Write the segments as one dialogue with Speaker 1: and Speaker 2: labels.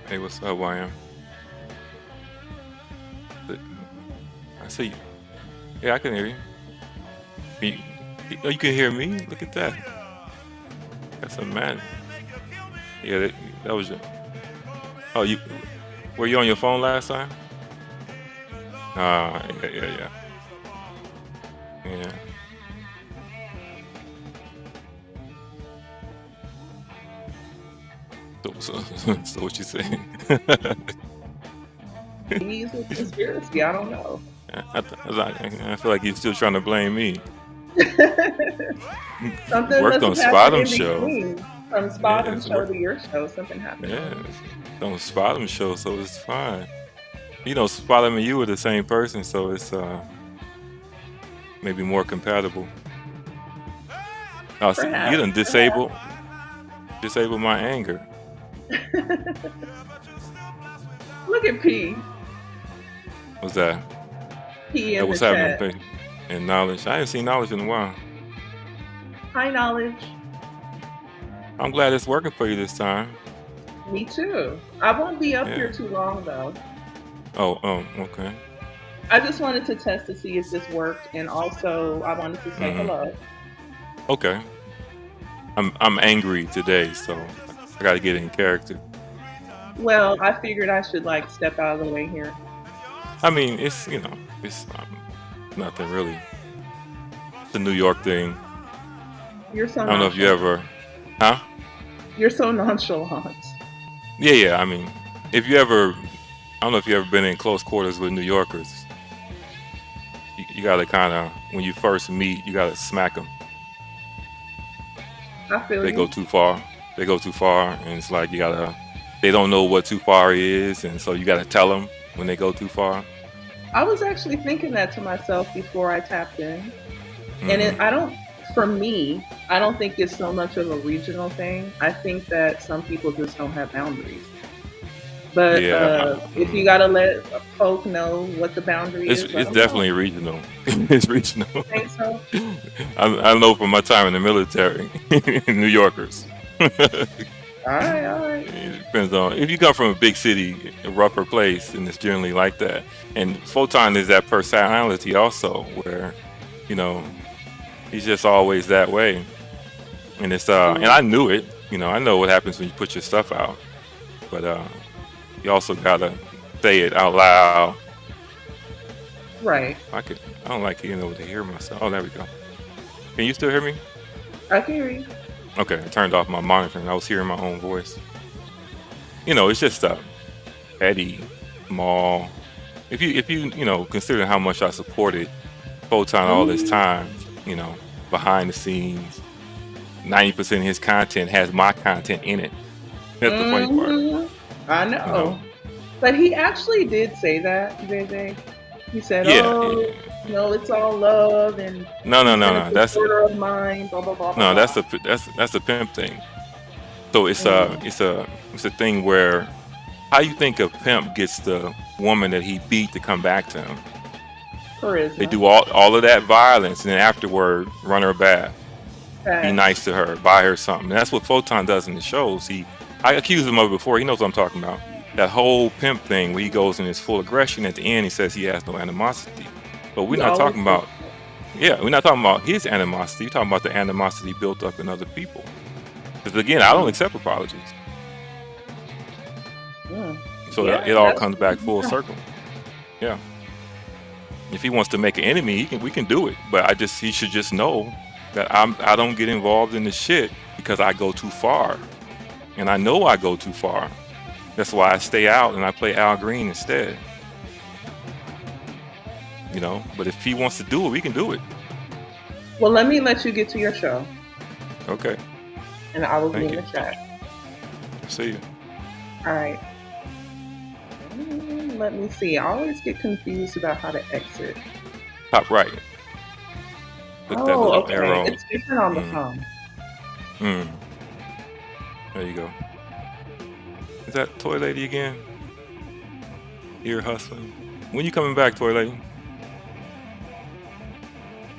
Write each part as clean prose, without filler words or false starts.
Speaker 1: Hey, what's up, YM? I see you. Yeah, I can hear you. You, oh, you can hear me? Look at that. That's a man. Yeah, that was your. Oh, you were you on your phone last time? Yeah, yeah, yeah. Yeah. So what you saying?
Speaker 2: He's a conspiracy. I don't know.
Speaker 1: I feel like you're still trying to blame me.
Speaker 2: Something
Speaker 1: Worked
Speaker 2: must
Speaker 1: on
Speaker 2: have happened
Speaker 1: Spottum
Speaker 2: in
Speaker 1: show.
Speaker 2: between. From
Speaker 1: Yeah,
Speaker 2: Spottom's
Speaker 1: it's
Speaker 2: show
Speaker 1: work.
Speaker 2: to your show, something happened.
Speaker 1: Yeah, it's on Spottum show, so it's fine. You know, Spottum and you are the same person, so it's maybe more compatible. Oh, see, you
Speaker 2: Perhaps.
Speaker 1: done disable my anger.
Speaker 2: Look at P.
Speaker 1: What's that?
Speaker 2: P in the
Speaker 1: What's happening,
Speaker 2: chat.
Speaker 1: baby? And knowledge. I haven't seen knowledge in a while.
Speaker 2: Hi, knowledge.
Speaker 1: I'm glad it's working for you this time.
Speaker 2: Me too. I won't be up here
Speaker 1: Yeah.
Speaker 2: too long though.
Speaker 1: Okay.
Speaker 2: I just wanted to test to see if this worked, and also I wanted to say
Speaker 1: Mm-hmm.
Speaker 2: hello.
Speaker 1: Okay. I'm angry today, so I got to get in character.
Speaker 2: Well, I figured I should like step out of the way here.
Speaker 1: I mean, it's nothing really. It's a New York thing.
Speaker 2: You're so
Speaker 1: I don't know if you
Speaker 2: nonchalant.
Speaker 1: ever, huh?
Speaker 2: You're so nonchalant.
Speaker 1: Yeah, yeah. I mean, if you ever, I don't know if you ever been in close quarters with New Yorkers. You gotta kind of, when you first meet, you gotta smack them.
Speaker 2: I feel
Speaker 1: They go
Speaker 2: you.
Speaker 1: too far. They go too far, and it's like you gotta. They don't know what too far is, and so you gotta tell them when they go too far.
Speaker 2: I was actually thinking that to myself before I tapped in. And
Speaker 1: Hmm.
Speaker 2: I don't, for me, I don't think it's so much of a regional thing. I think that some people just don't have boundaries. But
Speaker 1: Yeah.
Speaker 2: if you gotta let folk know what the boundary
Speaker 1: It's
Speaker 2: is, let
Speaker 1: it's
Speaker 2: them know.
Speaker 1: definitely regional. It's regional.
Speaker 2: Think so?
Speaker 1: I know from my time in the military, New Yorkers.
Speaker 2: All right, all right.
Speaker 1: It depends on if you come from a big city, a rougher place, and it's generally like that. And Photon is that personality also, where you know he's just always that way. And it's and
Speaker 2: Mm,
Speaker 1: I knew it. You know, I know what happens when you put your stuff out, but you also gotta say it out loud.
Speaker 2: right.
Speaker 1: I don't like being able to hear myself. Oh, there we go. Can you still hear me?
Speaker 2: I can hear you.
Speaker 1: Okay, I turned off my monitor and I was hearing my own voice. You know, it's just petty, small. If you consider how much I supported Photon all this
Speaker 2: Mm,
Speaker 1: time, you know, behind the scenes, 90% of his content has my content in it. That's the funny part,
Speaker 2: I
Speaker 1: you know.
Speaker 2: know. But he actually did say that, JJ. He said,
Speaker 1: Yeah,
Speaker 2: "Oh,
Speaker 1: yeah.
Speaker 2: it's all love, and
Speaker 1: No, no,
Speaker 2: he's
Speaker 1: no,
Speaker 2: been a
Speaker 1: no. That's
Speaker 2: supporter of mine." Blah blah blah blah
Speaker 1: no,
Speaker 2: blah.
Speaker 1: that's a pimp thing. So
Speaker 2: Mm,
Speaker 1: it's a thing where how you think a pimp gets the woman that he beat to come back to him? They
Speaker 2: charisma,
Speaker 1: do all of that violence, and then afterward, run her a bath, be
Speaker 2: facts.
Speaker 1: nice to her, buy her something. And that's what Photon does in the shows. I accused him of it before. He knows what I'm talking about. That whole pimp thing where he goes in his full aggression. At the end, he says he has no animosity. But we're
Speaker 2: He
Speaker 1: not
Speaker 2: always
Speaker 1: talking
Speaker 2: says
Speaker 1: about, yeah, we're not talking about his animosity. We're talking about the animosity built up in other people. Because again, I don't
Speaker 2: that.
Speaker 1: accept apologies.
Speaker 2: Mm.
Speaker 1: So that
Speaker 2: Yeah,
Speaker 1: it all
Speaker 2: that's
Speaker 1: comes back full circle. Yeah. If he wants to make an enemy, we can do it. But he should just know that I don't get involved in the shit because I go too far. And I know I go too far. That's why I stay out and I play Al Green instead. You know, but if he wants to do it, we can do it.
Speaker 2: well. Let me let you get to your show,
Speaker 1: Okay.
Speaker 2: and I will be
Speaker 1: Thank
Speaker 2: in
Speaker 1: you.
Speaker 2: the chat.
Speaker 1: See you.
Speaker 2: All right. Let me see. I always get confused about how to exit.
Speaker 1: Top right. Click that
Speaker 2: Oh,
Speaker 1: little
Speaker 2: okay.
Speaker 1: arrow.
Speaker 2: It's different on the
Speaker 1: Mm,
Speaker 2: phone.
Speaker 1: mm. There you go. Is that Toy Lady again? Ear hustling. When you coming back, Toy Lady?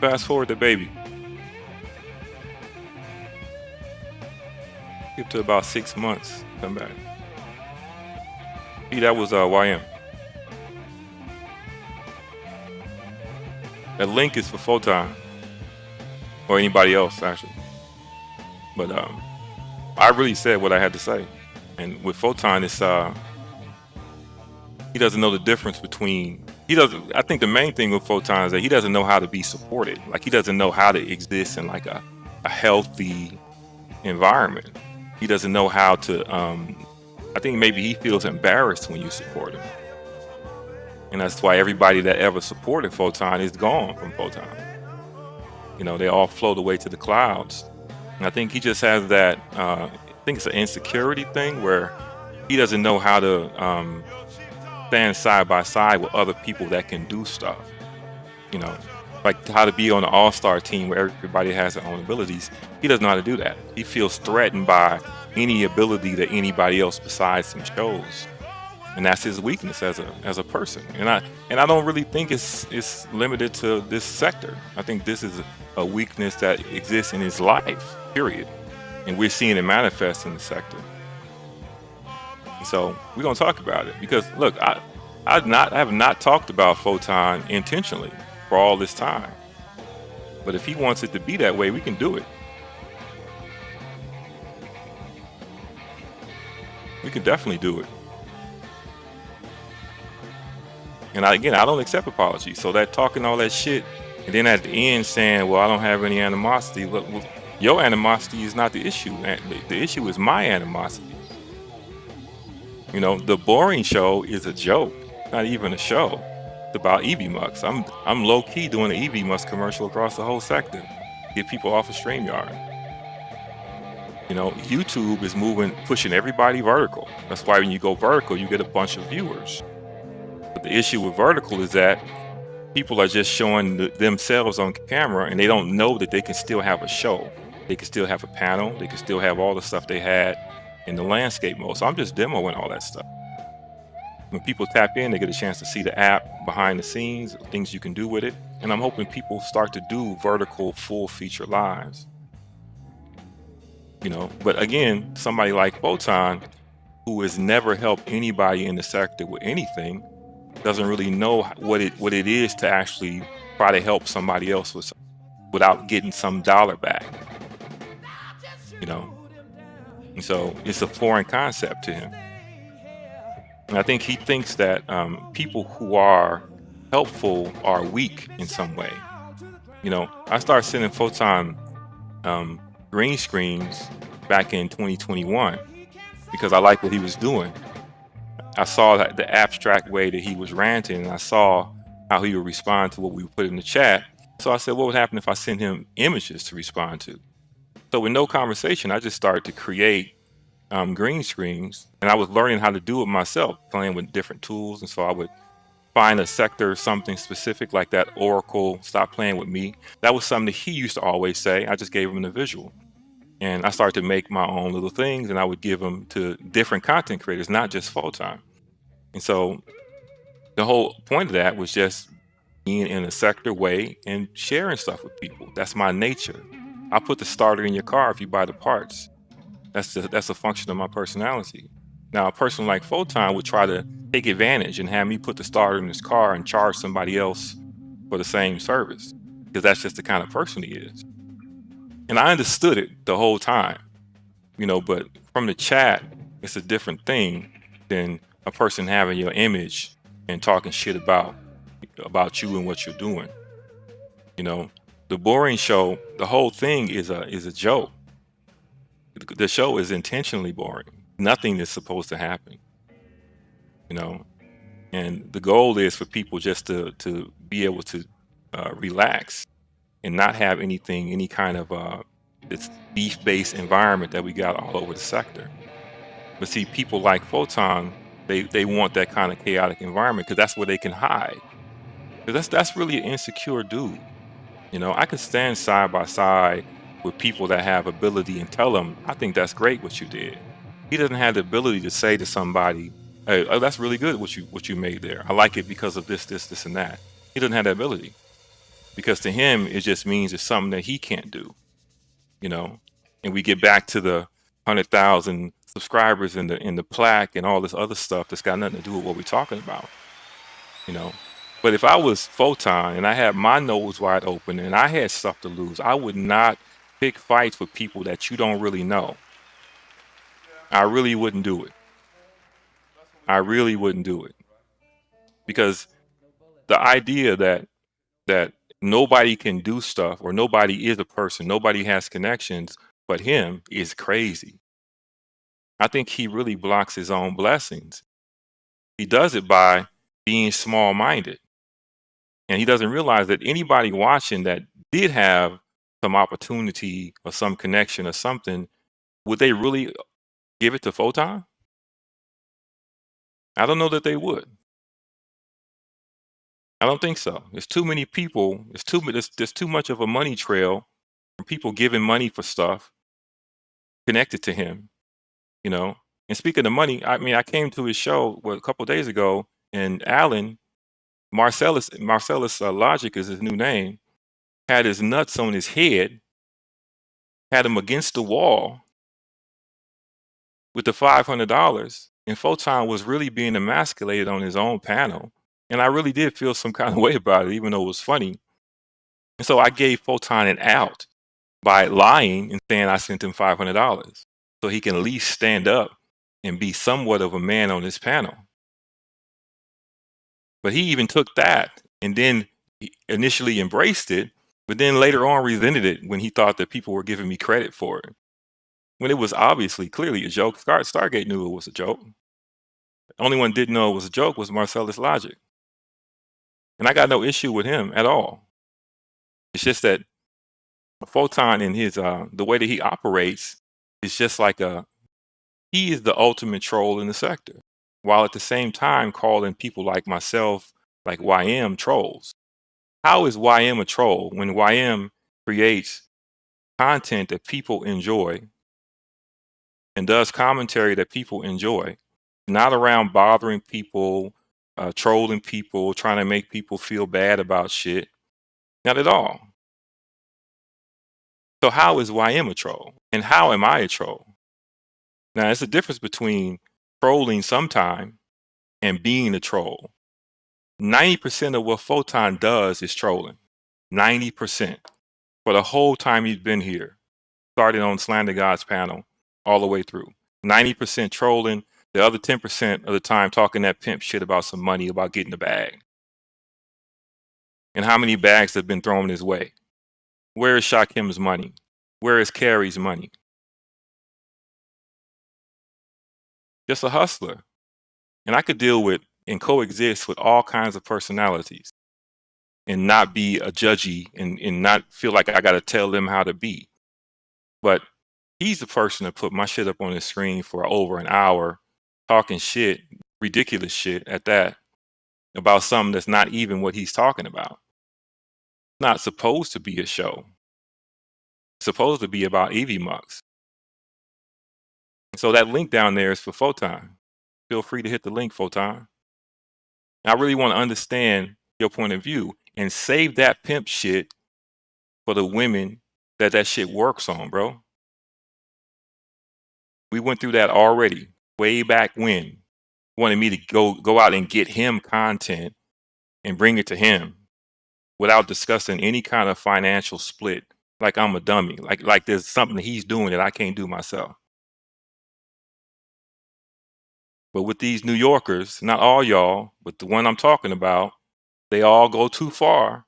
Speaker 1: Fast forward the baby. Skip to about 6 months. Come back. See, that was YM. That link is for Photon or anybody else actually. But I really said what I had to say. And with Photon, it's he doesn't know the difference between I think the main thing with Photon is that he doesn't know how to be supported. Like he doesn't know how to exist in like a healthy environment. He doesn't know how to I think maybe he feels embarrassed when you support him. And that's why everybody that ever supported Photon is gone from Photon. You know, they all float away to the clouds. And I think he just has that I think it's an insecurity thing where he doesn't know how to stand side by side with other people that can do stuff. You know, like how to be on an all-star team where everybody has their own abilities. He doesn't know how to do that. He feels threatened by any ability that anybody else besides him shows, and that's his weakness as a person. And I don't really think it's limited to this sector. I think this is a weakness that exists in his life, period. And we're seeing it manifest in the sector. So we're gonna talk about it because look, I have not talked about Photon intentionally for all this time. But if he wants it to be that way, we can do it. We can definitely do it. And I don't accept apology. So that talking all that shit, and then at the end saying, "Well, I don't have any animosity." Look, your animosity is not the issue. The issue is my animosity. You know, the boring show is a joke, not even a show. It's about EV Mux. I'm low key doing an EV Mux commercial across the whole sector, get people off of StreamYard. You know, YouTube is pushing everybody vertical. That's why when you go vertical, you get a bunch of viewers. But the issue with vertical is that people are just showing themselves on camera, and they don't know that they can still have a show. They can still have a panel. They can still have all the stuff they had in the landscape mode. So I'm just demoing all that stuff. When people tap in, they get a chance to see the app behind the scenes, things you can do with it. And I'm hoping people start to do vertical full feature lives. You know, but again, somebody like Photon, who has never helped anybody in the sector with anything, doesn't really know what it is to actually try to help somebody else without getting some dollar back. You know, and so it's a foreign concept to him. And I think he thinks that people who are helpful are weak in some way. You know, I started sending Photon green screens back in 2021 because I liked what he was doing. I saw that the abstract way that he was ranting, and I saw how he would respond to what we put in the chat. So I said, what would happen if I sent him images to respond to? So with no conversation, I just started to create green screens, and I was learning how to do it myself, playing with different tools. And so I would find a sector or something specific like that Oracle, stop playing with me. That was something that he used to always say. I just gave him the visual. And I started to make my own little things, and I would give them to different content creators, not just Photon. And so the whole point of that was just being in a sector way and sharing stuff with people. That's my nature. I'll put the starter in your car if you buy the parts. That's a function of my personality. Now, a person like Photon would try to take advantage and have me put the starter in his car and charge somebody else for the same service, because that's just the kind of person he is. And I understood it the whole time, you know, but from the chat, it's a different thing than a person having your image and talking shit about you and what you're doing. You know, the boring show, the whole thing is a joke. The show is intentionally boring. Nothing is supposed to happen, you know, and the goal is for people just to be able to relax and not have anything, any kind of this beef-based environment that we got all over the sector. But see, people like Photon, they want that kind of chaotic environment because that's where they can hide. Because that's really an insecure dude. You know, I could stand side by side with people that have ability and tell them, I think that's great what you did. He doesn't have the ability to say to somebody, hey, oh, that's really good what you made there. I like it because of this, and that. He doesn't have that ability. Because to him, it just means it's something that he can't do. You know, and we get back to the 100,000 subscribers and the plaque and all this other stuff that's got nothing to do with what we're talking about, you know. But if I was Photon and I had my nose wide open and I had stuff to lose, I would not pick fights with people that you don't really know. I really wouldn't do it. I really wouldn't do it. Because the idea that nobody can do stuff or nobody is a person, nobody has connections but him is crazy. I think he really blocks his own blessings. He does it by being small-minded. And he doesn't realize that anybody watching that did have some opportunity or some connection or something, would they really give it to Photon? I don't know that they would. I don't think so. There's too many people. There's too much of a money trail from people giving money for stuff connected to him, you know. And speaking of money, I mean, I came to his show a couple of days ago, and Alan Marcellus Logic is his new name, had his nuts on his head, had him against the wall with the $500, and Photon was really being emasculated on his own panel. And I really did feel some kind of way about it, even though it was funny. And so I gave Photon an out by lying and saying I sent him $500 so he can at least stand up and be somewhat of a man on this panel. But he even took that and then he initially embraced it, but then later on resented it when he thought that people were giving me credit for it, when it was obviously clearly a joke. Stargate knew it was a joke. The only one didn't know it was a joke was Marcellus Logic. And I got no issue with him at all. It's just that Photon in his the way that he operates is just like he is the ultimate troll in the sector, while at the same time calling people like myself, like YM, trolls. How is YM a troll when YM creates content that people enjoy and does commentary that people enjoy, not around bothering people, trolling people, trying to make people feel bad about shit? Not at all. So how is YM a troll? And how am I a troll? Now, there's a difference between trolling sometime and being a troll. 90% of what Photon does is trolling. 90%. For the whole time he's been here, starting on Slander God's panel, all the way through. 90% trolling, the other 10% of the time talking that pimp shit about some money, about getting the bag. And how many bags have been thrown his way? Where is Shakim's money? Where is Carrie's money? Just a hustler. And I could deal with and coexist with all kinds of personalities and not be a judgy and not feel like I got to tell them how to be. But he's the person that put my shit up on the screen for over an hour, talking shit, ridiculous shit at that, about something that's not even what he's talking about. It's not supposed to be a show. It's supposed to be about EV Mux. So that link down there is for Photon. Feel free to hit the link, Photon. I really want to understand your point of view and save that pimp shit for the women that shit works on, bro. We went through that already, way back when. Wanted me to go out and get him content and bring it to him without discussing any kind of financial split, like I'm a dummy, like there's something that he's doing that I can't do myself. But with these New Yorkers, not all y'all, but the one I'm talking about, they all go too far.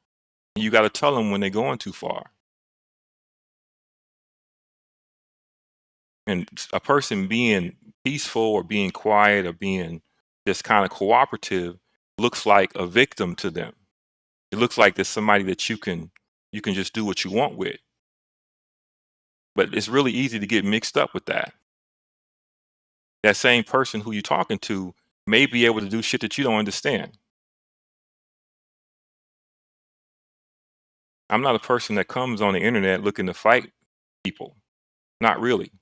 Speaker 1: And you got to tell them when they're going too far. And a person being peaceful or being quiet or being just kind of cooperative looks like a victim to them. It looks like there's somebody that you can just do what you want with. But it's really easy to get mixed up with that. That same person who you're talking to may be able to do shit that you don't understand. I'm not a person that comes on the internet looking to fight people. Not really.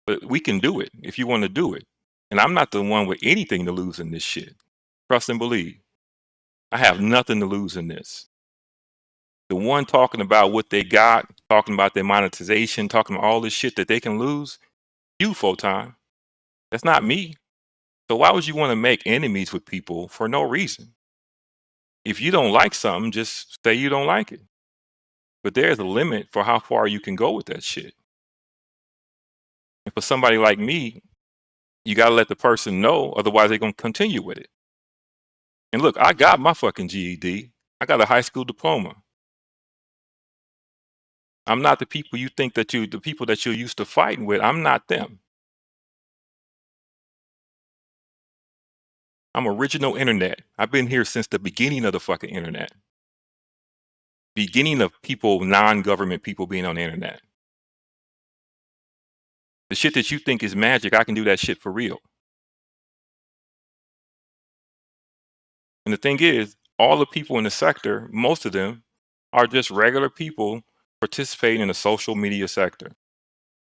Speaker 1: But we can do it if you want to do it. And I'm not the one with anything to lose in this shit. Trust and believe. I have nothing to lose in this. The one talking about what they got, talking about their monetization, talking about all this shit that they can lose, you, Photon. That's not me. So why would you want to make enemies with people for no reason? If you don't like something, just say you don't like it. But there's a limit for how far you can go with that shit. And for somebody like me, you got to let the person know, otherwise they're going to continue with it. And look, I got my fucking GED. I got a high school diploma. I'm not the people you think that the people that you're used to fighting with, I'm not them. I'm original internet. I've been here since the beginning of the fucking internet. Beginning of people, non-government people being on the internet. The shit that you think is magic, I can do that shit for real. And the thing is, all the people in the sector, most of them, are just regular people participating in the social media sector.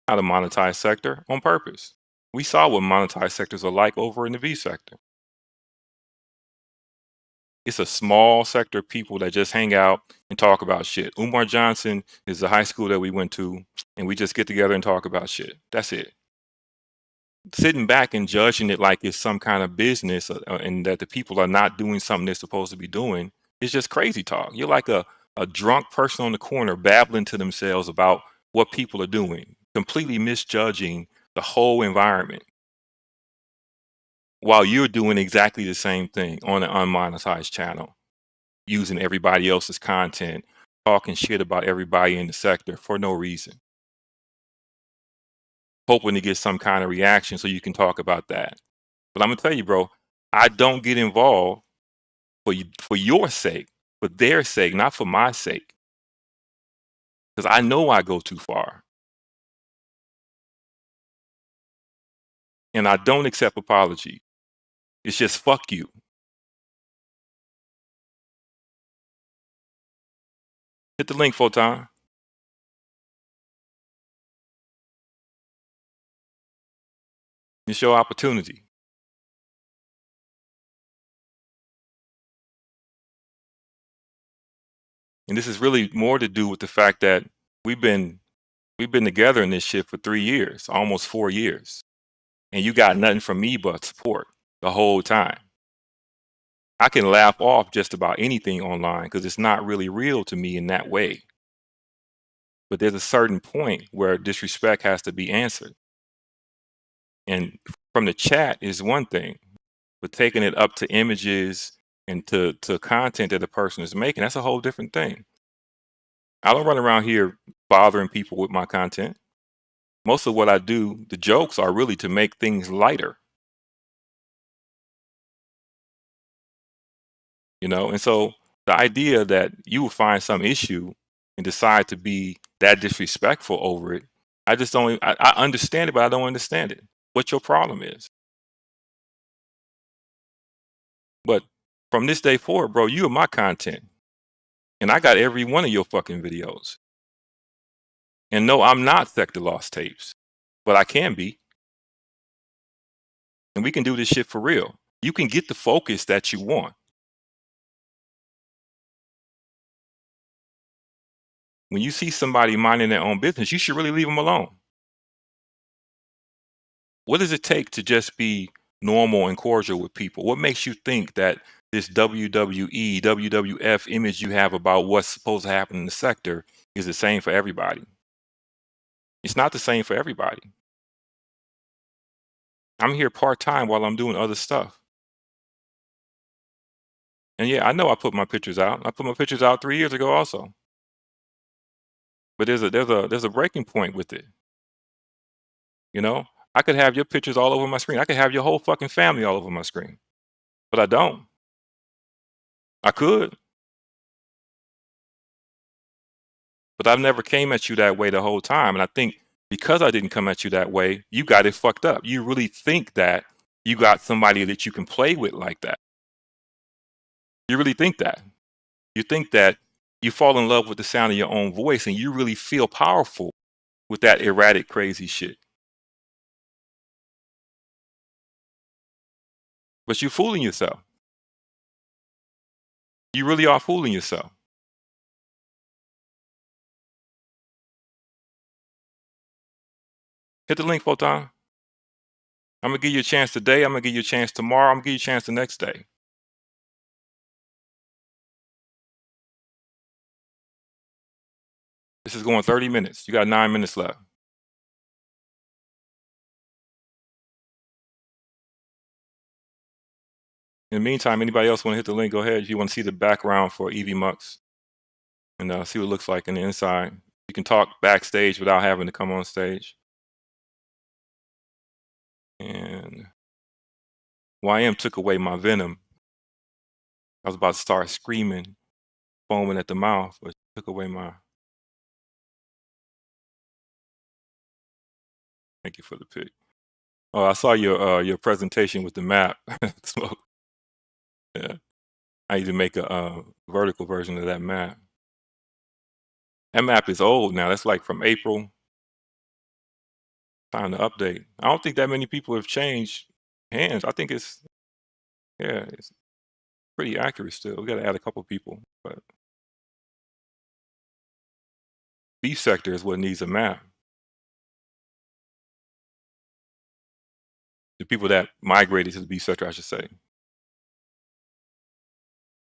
Speaker 1: Not a monetized sector on purpose. We saw what monetized sectors are like over in the V sector. It's a small sector of people that just hang out and talk about shit. Umar Johnson is the high school that we went to, and we just get together and talk about shit. That's it. Sitting back and judging it like it's some kind of business and that the people are not doing something they're supposed to be doing is just crazy talk. You're like a drunk person on the corner babbling to themselves about what people are doing, completely misjudging the whole environment while you're doing exactly the same thing on an unmonetized channel, using everybody else's content, talking shit about everybody in the sector for no reason, hoping to get some kind of reaction so you can talk about that. But I'm gonna tell you, bro, I don't get involved for your sake, for their sake, not for my sake, because I know I go too far, and I don't accept apology. It's just fuck you. Hit the link, Photon. It's your opportunity. And this is really more to do with the fact that we've been together in this shit for 3 years, almost 4 years. And you got nothing from me but support the whole time. I can laugh off just about anything online because it's not really real to me in that way. But there's a certain point where disrespect has to be answered. And from the chat is one thing, but taking it up to images and to content that a person is making, that's a whole different thing. I don't run around here bothering people with my content. Most of what I do, the jokes are really to make things lighter. And so the idea that you will find some issue and decide to be that disrespectful over it, I just don't, I understand it, but I don't understand it. What your problem is. But from this day forward, bro, you are my content. And I got every one of your fucking videos. And no, I'm not Sector Lost Tapes, but I can be. And we can do this shit for real. You can get the focus that you want. When you see somebody minding their own business, you should really leave them alone. What does it take to just be normal and cordial with people? What makes you think that this WWE, WWF image you have about what's supposed to happen in the sector is the same for everybody? It's not the same for everybody. I'm here part-time while I'm doing other stuff. And yeah, I know I put my pictures out. I put my pictures out 3 years ago also. But there's a breaking point with it. I could have your pictures all over my screen. I could have your whole fucking family all over my screen. But I don't. I could. But I've never came at you that way the whole time. And I think because I didn't come at you that way, you got it fucked up. You really think that you got somebody that you can play with like that. You really think that. You think that you fall in love with the sound of your own voice and you really feel powerful with that erratic, crazy shit. But you're fooling yourself. You really are fooling yourself. Hit the link, Photon. I'm gonna give you a chance today. I'm gonna give you a chance tomorrow. I'm gonna give you a chance the next day. This is going 30 minutes. You got 9 minutes left. In the meantime, anybody else want to hit the link? Go ahead. If you want to see the background for EVMux and see what it looks like in the inside, you can talk backstage without having to come on stage. And YM took away my venom. I was about to start screaming, foaming at the mouth, but took away my. Thank you for the pic. Oh, I saw your presentation with the map. Smoke. Yeah, I need to make a vertical version of that map. That map is old now. That's like from April. Time to update. I don't think that many people have changed hands. I think it's pretty accurate still. We got to add a couple people, but beef sector is what needs a map. The people that migrated to the beef sector, I should say.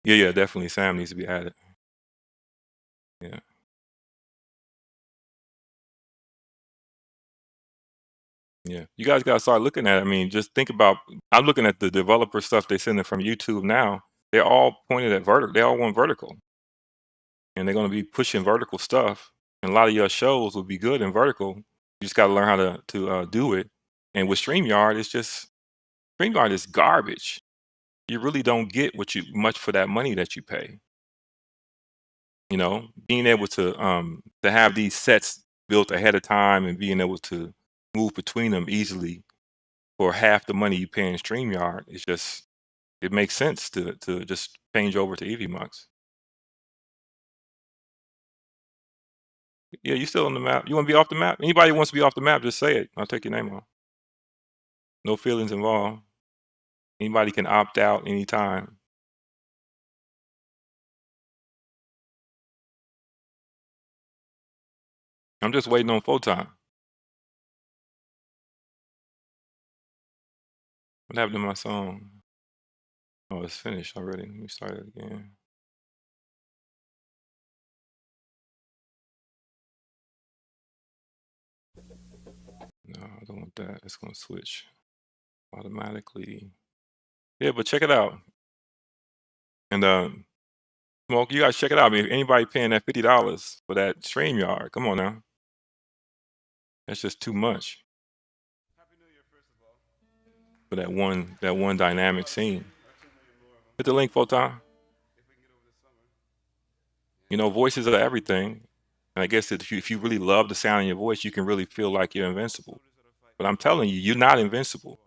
Speaker 1: Yeah, definitely. Sam needs to be added. Yeah. Yeah, you guys got to start looking at it. I mean, just think about, I'm looking at the developer stuff they're sending from YouTube now. They're all pointed at vertical. They all want vertical. And they're going to be pushing vertical stuff. And a lot of your shows will be good in vertical. You just got to learn how to do it. And with StreamYard, StreamYard is garbage. You really don't get much for that money that you pay. You know, being able to have these sets built ahead of time and being able to move between them easily for half the money you pay in StreamYard, it makes sense to just change over to EVMux. Yeah, you still on the map. You want to be off the map? Anybody who wants to be off the map, just say it. I'll take your name off. No feelings involved. Anybody can opt out anytime. I'm just waiting on Photon. What happened to my song? Oh, it's finished already. Let me start it again. No, I don't want that. It's going to switch automatically. Yeah, but check it out. And Smoke, you guys check it out. I mean, if anybody paying that $50 for that StreamYard, come on now. That's just too much.
Speaker 3: Happy New Year, first of all.
Speaker 1: For that one dynamic scene. Hit the link, Photon.
Speaker 3: If we can get over this summer.
Speaker 1: You know, voices are everything. And I guess if you really love the sound of your voice, you can really feel like you're invincible. But I'm telling you, you're not invincible.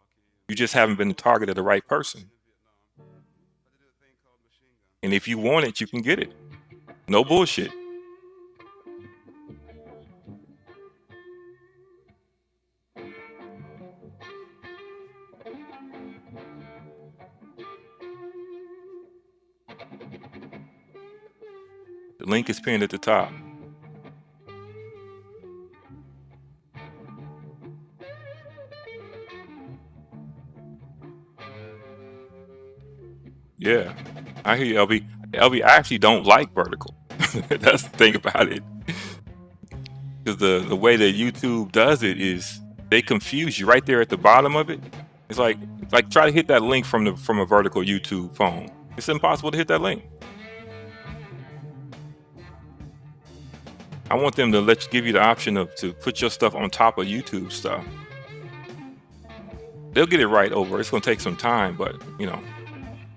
Speaker 1: You just haven't been the target of the right person. And if you want it, you can get it. No bullshit. The link is pinned at the top. Yeah, I hear you, LB. LB, I actually don't like vertical. That's the thing about it. Because the way that YouTube does it is they confuse you right there at the bottom of it. It's like try to hit that link from a vertical YouTube phone. It's impossible to hit that link. I want them to give you the option to put your stuff on top of YouTube stuff. They'll get it right over. It's going to take some time, but you know,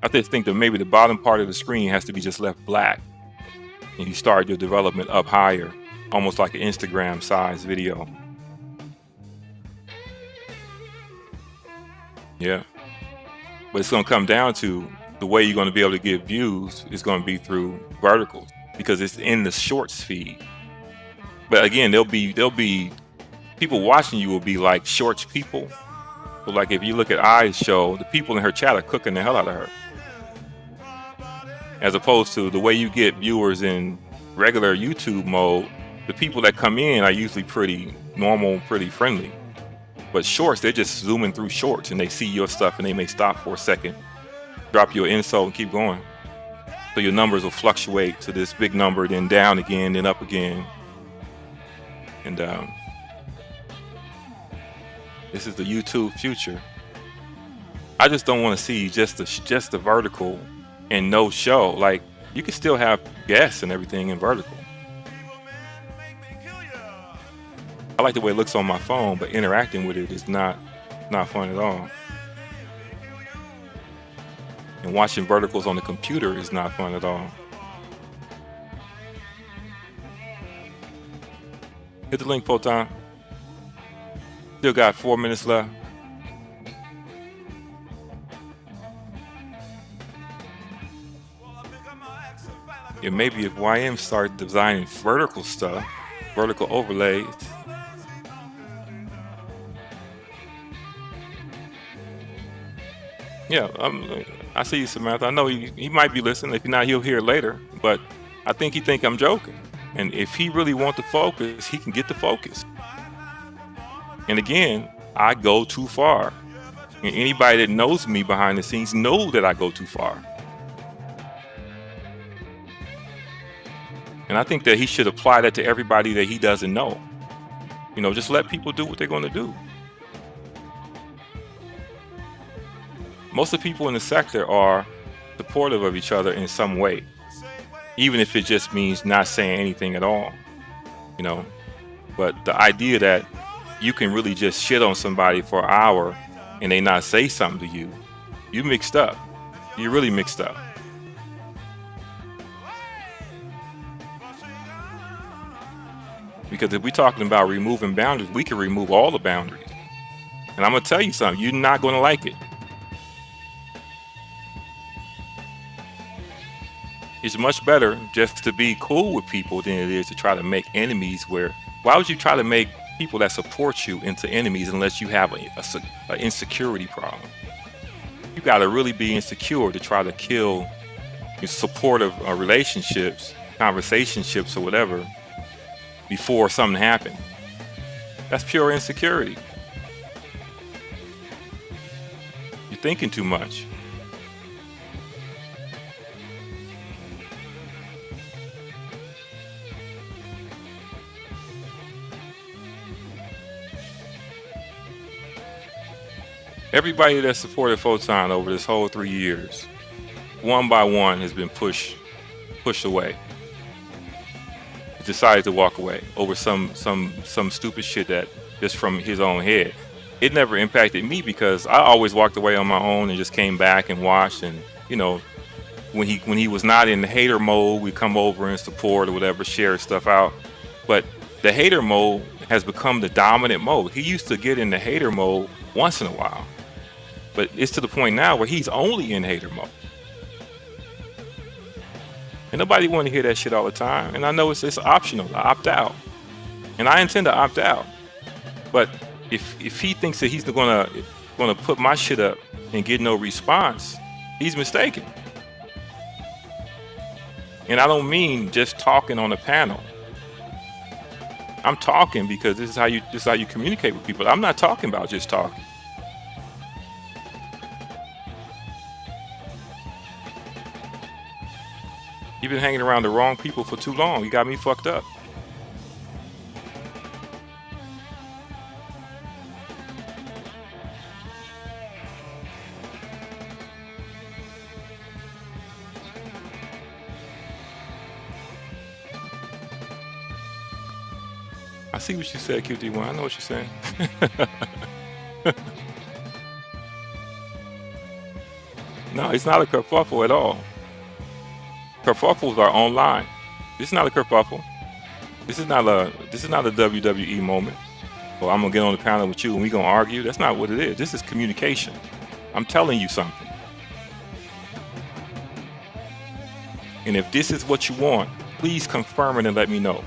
Speaker 1: I just think that maybe the bottom part of the screen has to be just left black, and you start your development up higher, almost like an Instagram size video. Yeah, but it's going to come down to the way you're going to be able to get views is going to be through verticals because it's in the shorts feed. But again, there'll be people watching you will be like shorts people. So like if you look at I's show, the people in her chat are cooking the hell out of her. As opposed to the way you get viewers in regular YouTube mode, the people that come in are usually pretty normal, pretty friendly. But shorts, they're just zooming through shorts and they see your stuff and they may stop for a second, drop your insult and keep going. So your numbers will fluctuate to this big number, then down again, then up again. And this is the YouTube future. I just don't want to see just the vertical and no show. Like, you can still have guests and everything in vertical. I like the way it looks on my phone, but interacting with it is not fun at all. And watching verticals on the computer is not fun at all. Hit the link, Photon. Still got 4 minutes left. Yeah, maybe if YM start designing vertical stuff, vertical overlays. Yeah, I see you, Samantha. I know he might be listening. If not, he'll hear it later. But I think he think I'm joking. And if he really want the focus, he can get the focus. And again, I go too far. And anybody that knows me behind the scenes know that I go too far. And I think that he should apply that to everybody that he doesn't know. You know, just let people do what they're going to do. Most of the people in the sector are supportive of each other in some way, even if it just means not saying anything at all, you know. But the idea that you can really just shit on somebody for an hour and they not say something to you, you mixed up. You're really mixed up. Because if we're talking about removing boundaries, we can remove all the boundaries. And I'm going to tell you something, you're not going to like it. It's much better just to be cool with people than it is to try to make enemies. Why would you try to make people that support you into enemies unless you have an insecurity problem? You got to really be insecure to try to kill your supportive relationships, conversationships, or whatever before something happened. That's pure insecurity. You're thinking too much. Everybody that supported Photon over this whole 3 years, one by one, has been pushed away. Decided to walk away over some stupid shit that just from his own head. It never impacted me because I always walked away on my own and just came back and watched. And you know, when he was not in the hater mode, we come over and support or whatever, share stuff out. But the hater mode has become the dominant mode. He used to get in the hater mode once in a while, but it's to the point now where he's only in hater mode. And nobody want to hear that shit all the time. And I know it's optional to opt out. And I intend to opt out. But if he thinks that he's gonna put my shit up and get no response, he's mistaken. And I don't mean just talking on a panel. I'm talking because this is how you communicate with people. I'm not talking about just talking. You've been hanging around the wrong people for too long. You got me fucked up. I see what you said, QT1. I know what you're saying. No, it's not a kerfuffle at all. Kerfuffles are online. This is not a kerfuffle. This is not a WWE moment. Well, I'm gonna get on the panel with you and we gonna argue. That's not what it is. This is communication. I'm telling you something. And if this is what you want, please confirm it and let me know.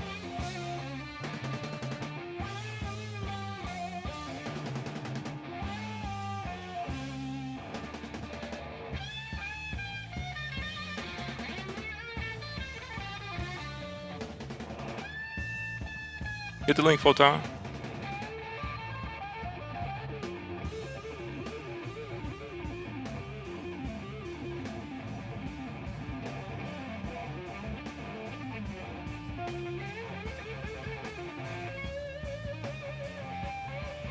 Speaker 1: Hit the link, Photon.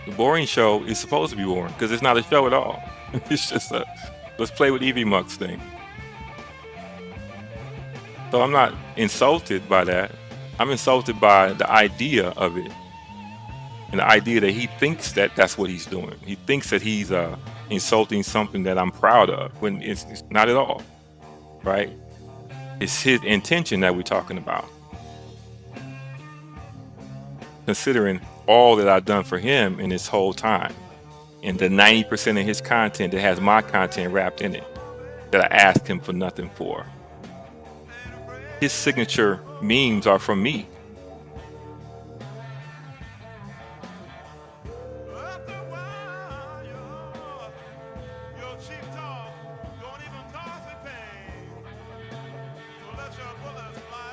Speaker 1: The boring show is supposed to be boring because it's not a show at all. It's just a let's play with Evie Muck's thing. So I'm not insulted by that. I'm insulted by the idea of it, and the idea that he thinks that that's what he's doing. He thinks that he's insulting something that I'm proud of, when it's not at all, right? It's his intention that we're talking about. Considering all that I've done for him in this whole time, and the 90% of his content that has my content wrapped in it, that I asked him for nothing for. His signature memes are from me.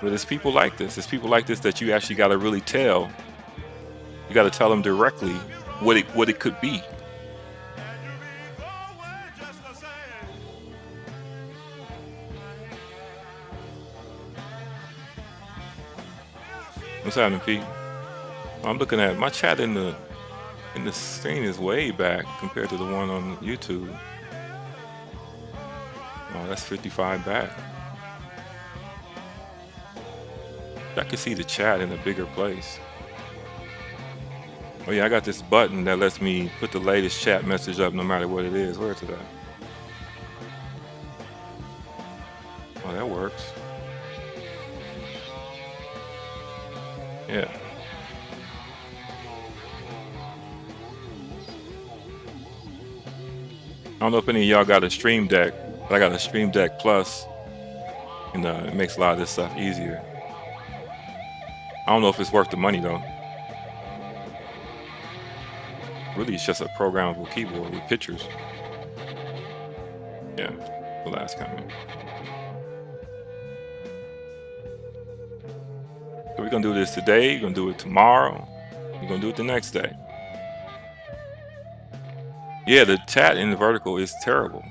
Speaker 1: But it's people like this. It's people like this that you actually got to really tell. You got to tell them directly what it could be. What's happening, Pete? I'm looking at my chat in the screen is way back compared to the one on YouTube. Oh, that's 55 back. I can see the chat in a bigger place. Oh yeah, I got this button that lets me put the latest chat message up no matter what it is. Where is it at? Oh, that works. Yeah. I don't know if any of y'all got a Stream Deck, but I got a Stream Deck Plus, and it makes a lot of this stuff easier. I don't know if it's worth the money though. Really, it's just a programmable keyboard with pictures. Yeah, the last comment. So we're gonna do this today, we're gonna do it tomorrow, we're gonna do it the next day. Yeah, the chat in the vertical is terrible.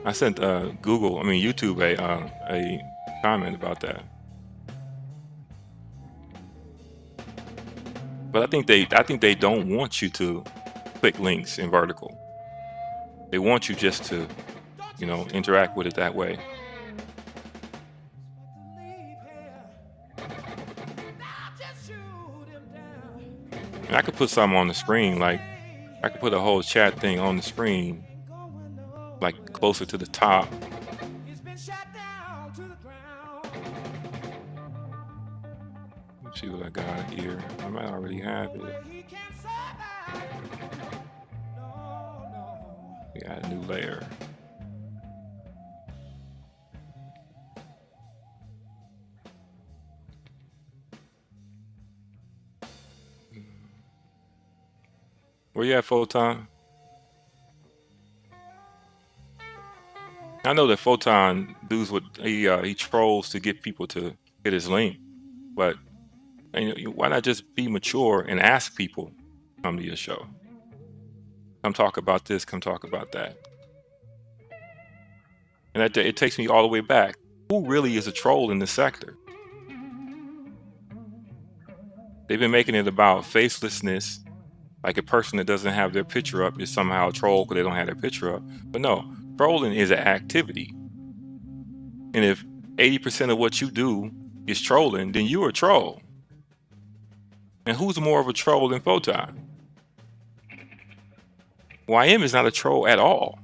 Speaker 1: I sent YouTube a comment about that. But I think they don't want you to click links in vertical. They want you just to, interact with it that way. And I could put something on the screen, like I could put a whole chat thing on the screen, like closer to the top. Let's see what I got here. I might already have it. We got a new layer. Where you at, Photon? I know that Photon does what he trolls to get people to hit his link, but why not just be mature and ask people to come to your show? Come talk about this, come talk about that. And it takes me all the way back. Who really is a troll in this sector? They've been making it about facelessness, like a person that doesn't have their picture up is somehow a troll because they don't have their picture up. But no, trolling is an activity. And if 80% of what you do is trolling, then you're a troll. And who's more of a troll than Photon? YM is not a troll at all.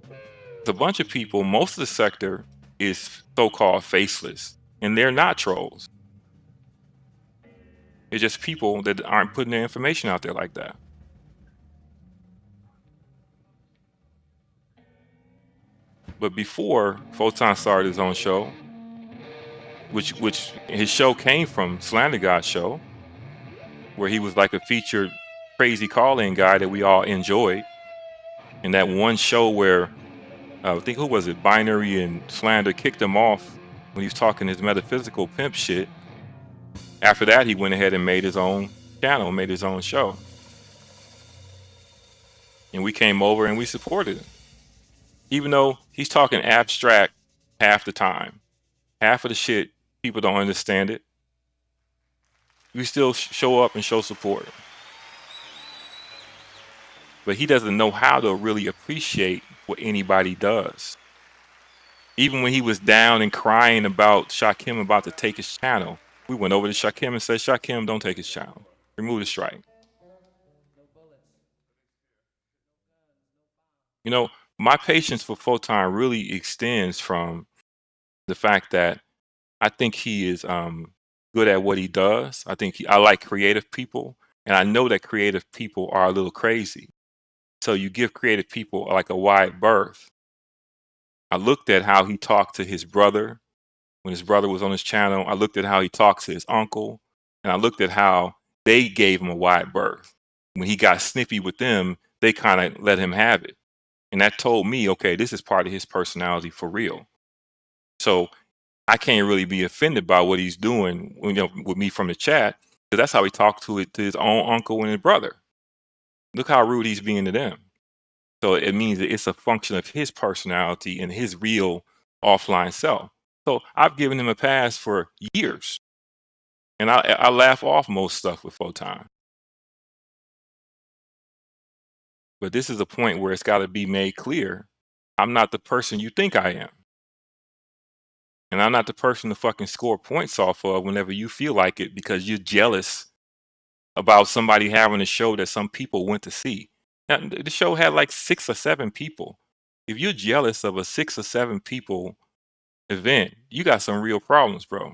Speaker 1: There's a bunch of people, most of the sector is so-called faceless, and they're not trolls. It's just people that aren't putting their information out there like that. But before Photon started his own show, which his show came from Slander God's show, where he was like a featured crazy call-in guy that we all enjoyed. And that one show where I think, who was it? Binary and Slander kicked him off when he was talking his metaphysical pimp shit. After that, he went ahead and made his own channel, made his own show. And we came over and we supported him. Even though he's talking abstract half the time. Half of the shit People don't understand it. We still show up and show support. But he doesn't know how to really appreciate what anybody does. Even when he was down and crying about Shakim about to take his channel, we went over to Shakim and said, Shakim, don't take his channel. Remove the strike. You know, my patience for Photon really extends from the fact that I think he is good at what he does. I like creative people, and I know that creative people are a little crazy. So you give creative people like a wide berth. I looked at how he talked to his brother when his brother was on his channel. I looked at how he talked to his uncle, and I looked at how they gave him a wide berth. When he got snippy with them, they kind of let him have it. And that told me, okay, this is part of his personality for real. So I can't really be offended by what he's doing, with me from the chat, because that's how he talked to his own uncle and his brother. Look how rude he's being to them. So it means that it's a function of his personality and his real offline self. So I've given him a pass for years, and I laugh off most stuff with Photon. But this is a point where it's got to be made clear: I'm not the person you think I am. And I'm not the person to fucking score points off of whenever you feel like it because you're jealous about somebody having a show that some people went to see. Now, the show had like 6 or 7 people. If you're jealous of a 6 or 7 people event, you got some real problems, bro.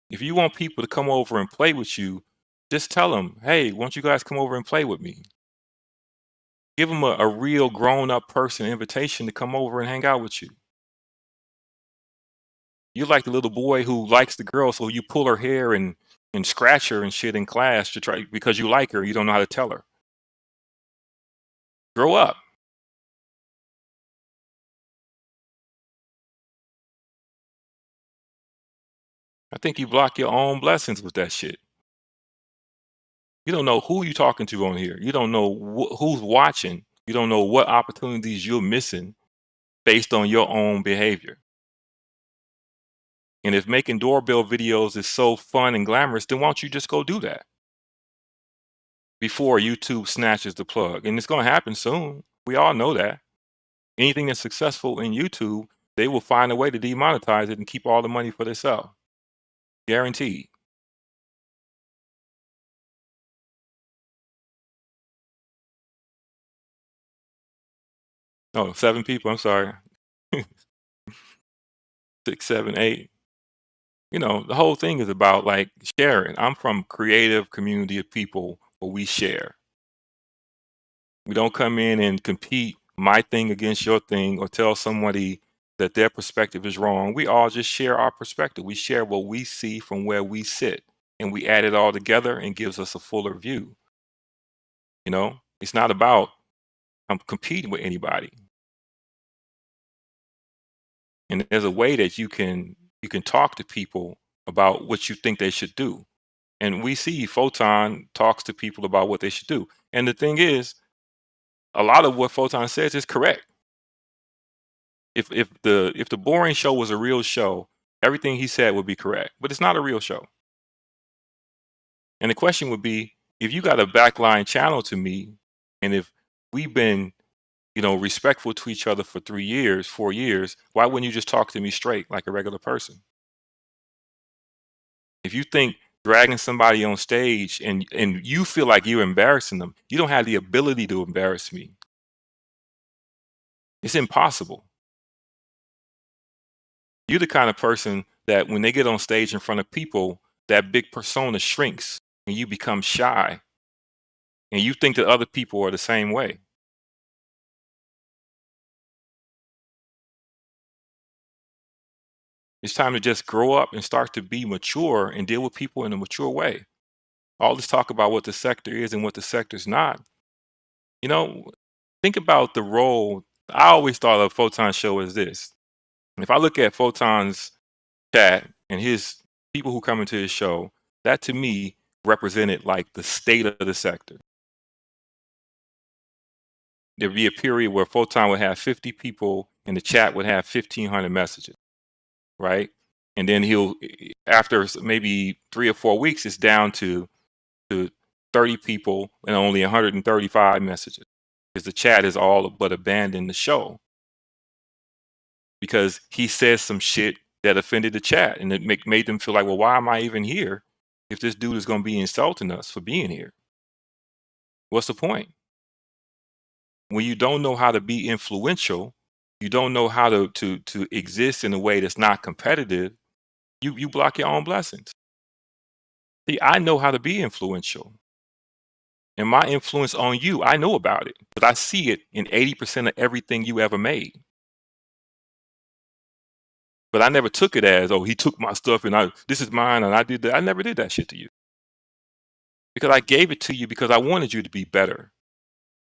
Speaker 1: If you want people to come over and play with you, just tell them, hey, why don't you guys come over and play with me? Give them a real grown-up person invitation to come over and hang out with you. You're like the little boy who likes the girl, so you pull her hair and scratch her and shit in class to try because you like her. You don't know how to tell her. Grow up. I think you block your own blessings with that shit. You don't know who you're talking to on here. You don't know who's watching. You don't know what opportunities you're missing based on your own behavior. And if making doorbell videos is so fun and glamorous, then why don't you just go do that before YouTube snatches the plug? And it's going to happen soon. We all know that. Anything that's successful in YouTube, they will find a way to demonetize it and keep all the money for themselves. Guaranteed. Oh, 7 people. I'm sorry. 6, 7, 8. The whole thing is about like sharing. I'm from creative community of people where we share. We don't come in and compete my thing against your thing or tell somebody that their perspective is wrong. We all just share our perspective. We share what we see from where we sit, and we add it all together and gives us a fuller view. It's not about competing with anybody. And there's a way that you can talk to people about what you think they should do. And we see Photon talks to people about what they should do. And the thing is, a lot of what Photon says is correct. If the boring show was a real show, everything he said would be correct. But it's not a real show. And the question would be, if you got a backline channel to me, and if we've been, respectful to each other for 3 years, 4 years, why wouldn't you just talk to me straight like a regular person? If you think dragging somebody on stage and you feel like you're embarrassing them, you don't have the ability to embarrass me. It's impossible. You're the kind of person that when they get on stage in front of people, that big persona shrinks and you become shy. And you think that other people are the same way. It's time to just grow up and start to be mature and deal with people in a mature way. All this talk about what the sector is and what the sector's not. Think about the role. I always thought of Photon's show as this. If I look at Photon's chat and his people who come into his show, that to me represented like the state of the sector. There'd be a period where Photon would have 50 people and the chat would have 1,500 messages. right? And then he'll, after maybe 3 or 4 weeks, it's down to 30 people and only 135 messages, because the chat has all but abandoned the show because he says some shit that offended the chat, and it made them feel like, well, why am I even here if this dude is going to be insulting us for being here? What's the point? When you don't know how to be influential, you don't know how to exist in a way that's not competitive, you block your own blessings. See, I know how to be influential. And my influence on you, I know about it, but I see it in 80% of everything you ever made. But I never took it as, oh, he took my stuff and this is mine and I did that. I never did that shit to you. Because I gave it to you because I wanted you to be better.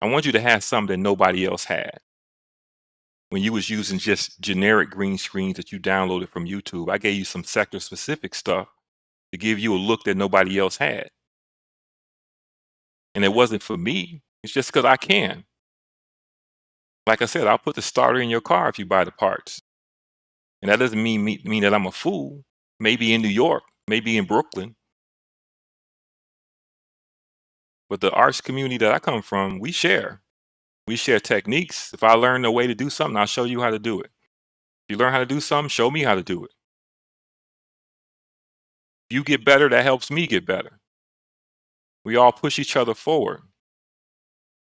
Speaker 1: I want you to have something that nobody else had. When you was using just generic green screens that you downloaded from YouTube, I gave you some sector specific stuff to give you a look that nobody else had. And it wasn't for me. It's just because I can. Like I said, I'll put the starter in your car if you buy the parts. And that doesn't mean that I'm a fool. Maybe in New York, maybe in Brooklyn. But the arts community that I come from, we share. We share techniques. If I learn a way to do something, I'll show you how to do it. If you learn how to do something, show me how to do it. If you get better, that helps me get better. We all push each other forward.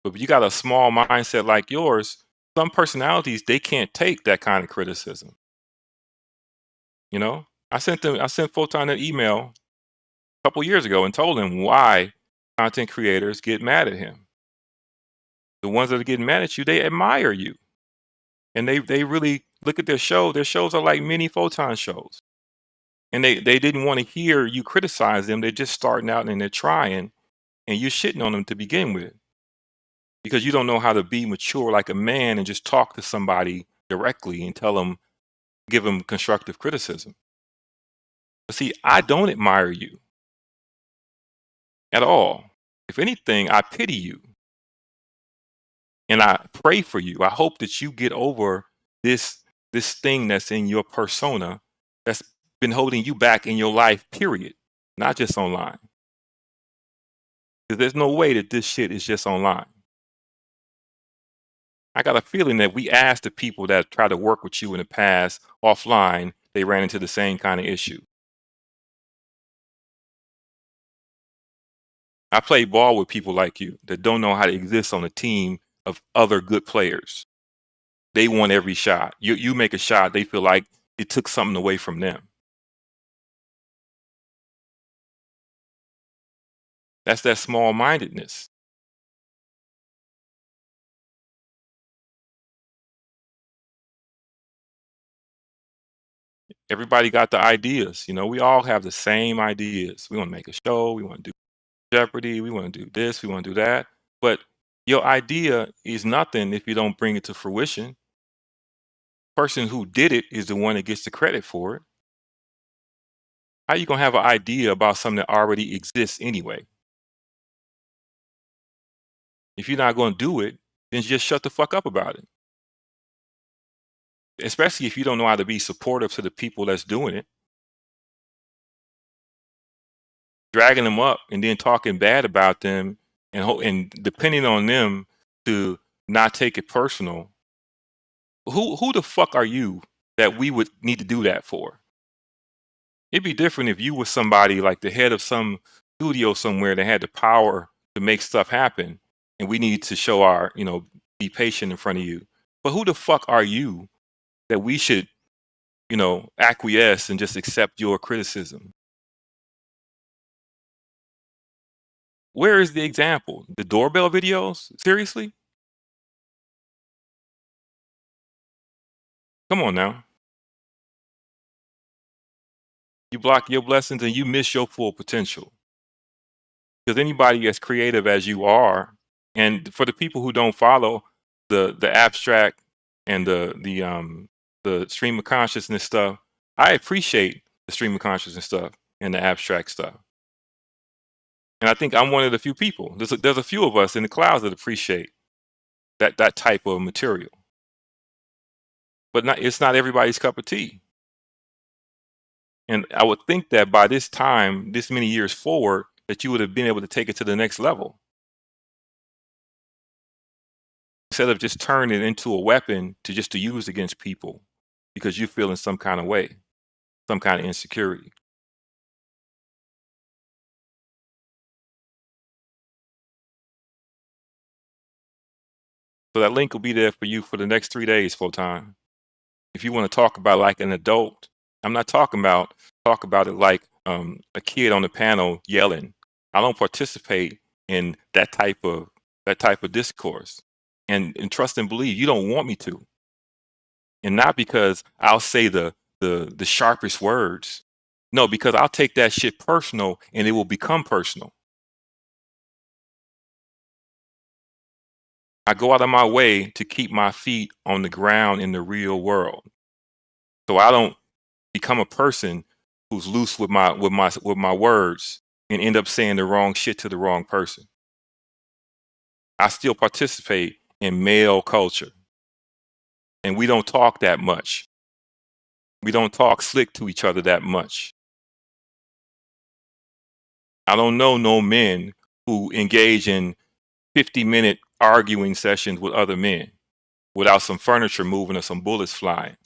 Speaker 1: But if you got a small mindset like yours, some personalities, they can't take that kind of criticism. You know, I sent Photon an email a couple years ago and told him why content creators get mad at him. The ones that are getting mad at you, they admire you. And they really look at their show. Their shows are like mini Photon shows. And they didn't want to hear you criticize them. They're just starting out and they're trying, and you're shitting on them to begin with. Because you don't know how to be mature like a man and just talk to somebody directly and give them constructive criticism. But see, I don't admire you at all. If anything, I pity you. And I pray for you. I hope that you get over this thing that's in your persona that's been holding you back in your life, period. Not just online. Because there's no way that this shit is just online. I got a feeling that we asked the people that tried to work with you in the past offline, they ran into the same kind of issue. I play ball with people like you that don't know how to exist on a team of other good players. They want every shot. You make a shot, they feel like it took something away from them. That's that small-mindedness. Everybody got the ideas. You know, we all have the same ideas. We want to make a show. We want to do Jeopardy. We want to do this. We want to do that. But your idea is nothing if you don't bring it to fruition. The person who did it is the one that gets the credit for it. How you going to have an idea about something that already exists anyway? If you're not going to do it, then just shut the fuck up about it. Especially if you don't know how to be supportive to the people that's doing it. Dragging them up and then talking bad about them and depending on them to not take it personal. Who the fuck are you that we would need to do that for? It'd be different if you were somebody like the head of some studio somewhere that had the power to make stuff happen, and we need to show our, be patient in front of you. But who the fuck are you that we should, acquiesce and just accept your criticism? Where is the example? The doorbell videos? Seriously? Come on now. You block your blessings and you miss your full potential. Because anybody as creative as you are, and for the people who don't follow the abstract and the stream of consciousness stuff, I appreciate the stream of consciousness stuff and the abstract stuff. And I think I'm one of the few people. There's a few of us in the clouds that appreciate that type of material. But it's not everybody's cup of tea. And I would think that by this time, this many years forward, that you would have been able to take it to the next level instead of just turning it into a weapon to use against people because you feel in some kind of way, some kind of insecurity. So that link will be there for you for the next 3 days, Photon. If you want to talk about like an adult, I'm not talking about talk about it like a kid on the panel yelling. I don't participate in that type of discourse. And trust and believe you don't want me to. And not because I'll say the sharpest words. No, because I'll take that shit personal and it will become personal. I go out of my way to keep my feet on the ground in the real world. So I don't become a person who's loose with my words and end up saying the wrong shit to the wrong person. I still participate in male culture. And we don't talk that much. We don't talk slick to each other that much. I don't know no men who engage in 50-minute arguing sessions with other men without some furniture moving or some bullets flying.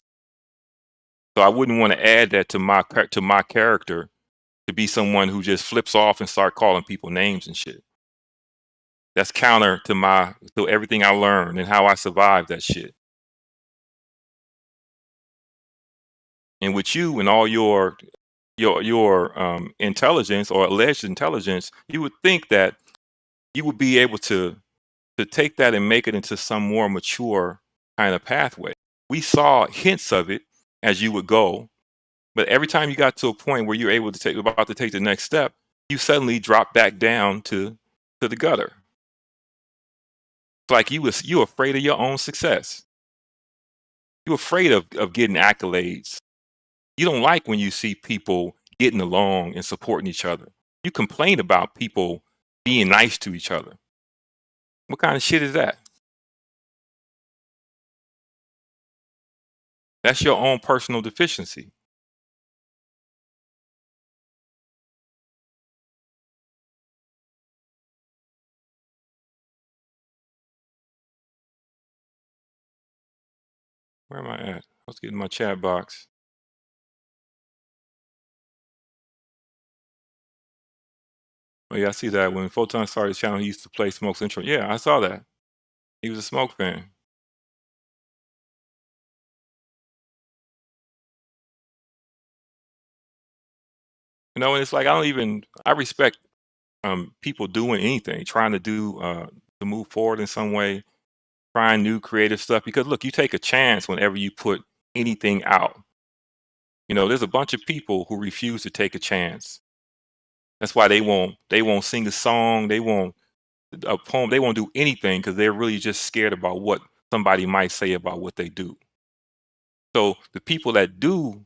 Speaker 1: So I wouldn't want to add that to my character to be someone who just flips off and start calling people names and shit. That's counter to everything I learned and how I survived that shit. And with you and all your intelligence or alleged intelligence, you would think that you would be able to take that and make it into some more mature kind of pathway. We saw hints of it as you would go, but every time you got to a point where you're about to take the next step, you suddenly drop back down to the gutter. It's like you're afraid of your own success. You're afraid of getting accolades. You don't like when you see people getting along and supporting each other. You complain about people being nice to each other. What kind of shit is that? That's your own personal deficiency. Where am I at? Let's get in my chat box. Oh yeah, I see that. When Photon started his channel, he used to play Smoke's intro. Yeah, I saw that. He was a Smoke fan. And it's like I respect people doing anything, trying to move forward in some way, trying new creative stuff. Because look, you take a chance whenever you put anything out. There's a bunch of people who refuse to take a chance. That's why they won't sing a song, they won't a poem, they won't do anything because they're really just scared about what somebody might say about what they do. So the people that do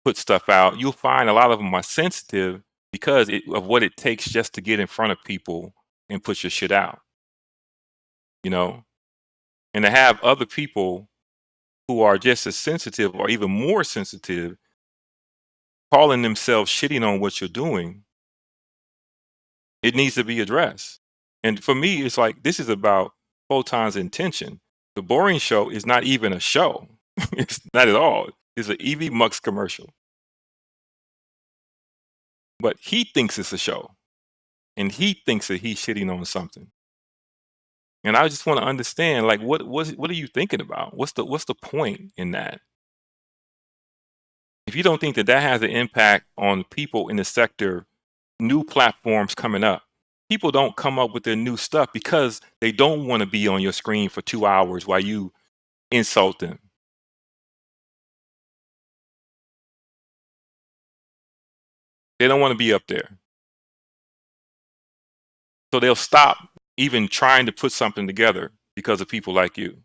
Speaker 1: put stuff out, you'll find a lot of them are sensitive because of what it takes just to get in front of people and put your shit out, you know? And to have other people who are just as sensitive or even more sensitive calling themselves shitting on what you're doing, it needs to be addressed. And for me, it's like this is about Photon's intention. The Boring Show is not even a show. It's not at all. It's an EV Mux commercial. But he thinks it's a show. And he thinks that he's shitting on something. And I just want to understand, like, what are you thinking about? What's the point in that? If you don't think that has an impact on people in the sector, new platforms coming up, people don't come up with their new stuff because they don't want to be on your screen for 2 hours while you insult them. They don't want to be up there. So they'll stop even trying to put something together because of people like you.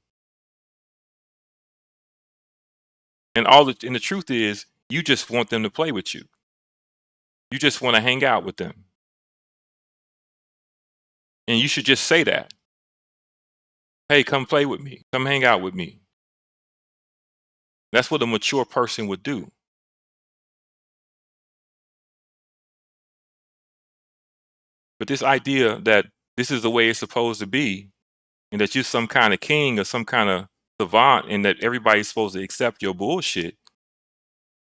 Speaker 1: And the truth is, you just want them to play with you. You just want to hang out with them. And you should just say that. Hey, come play with me. Come hang out with me. That's what a mature person would do. But this idea that this is the way it's supposed to be, and that you're some kind of king or some kind of savant, and that everybody's supposed to accept your bullshit,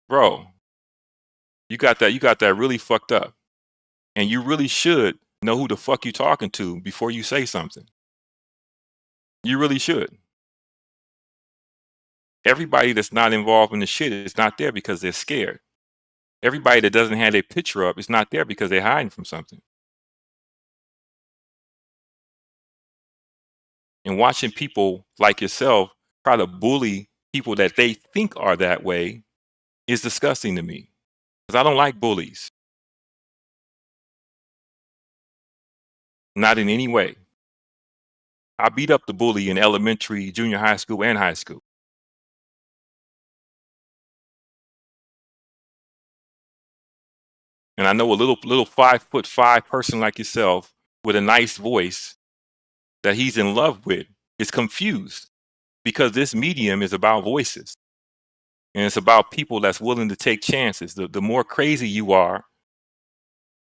Speaker 1: bro, you got that really fucked up. And you really should know who the fuck you talking to before you say something. You really should. Everybody that's not involved in the shit is not there because they're scared. Everybody that doesn't have their picture up is not there because they're hiding from something. And watching people like yourself try to bully people that they think are that way is disgusting to me. Because I don't like bullies. Not in any way. I beat up the bully in elementary, junior high school, and high school. And I know a little 5'5" person like yourself with a nice voice that he's in love with is confused because this medium is about voices. And it's about people that's willing to take chances. The more crazy you are,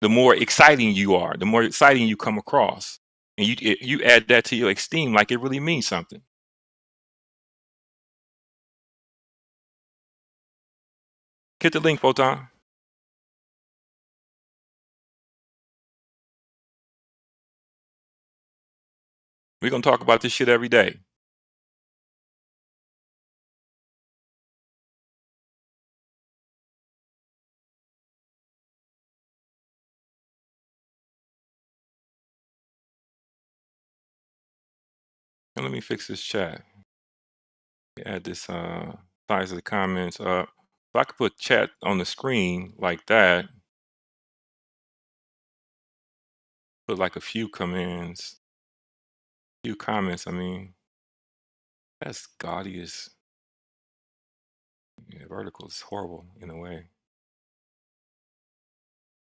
Speaker 1: the more exciting you are, the more exciting you come across. And you add that to your esteem like it really means something. Hit the link, Photon. We're going to talk about this shit every day. And let me fix this chat. Add this size of the comments up. So I could put chat on the screen like that. Put like a few comments. Few comments, I mean. That's gaudy as. Yeah, vertical is horrible in a way.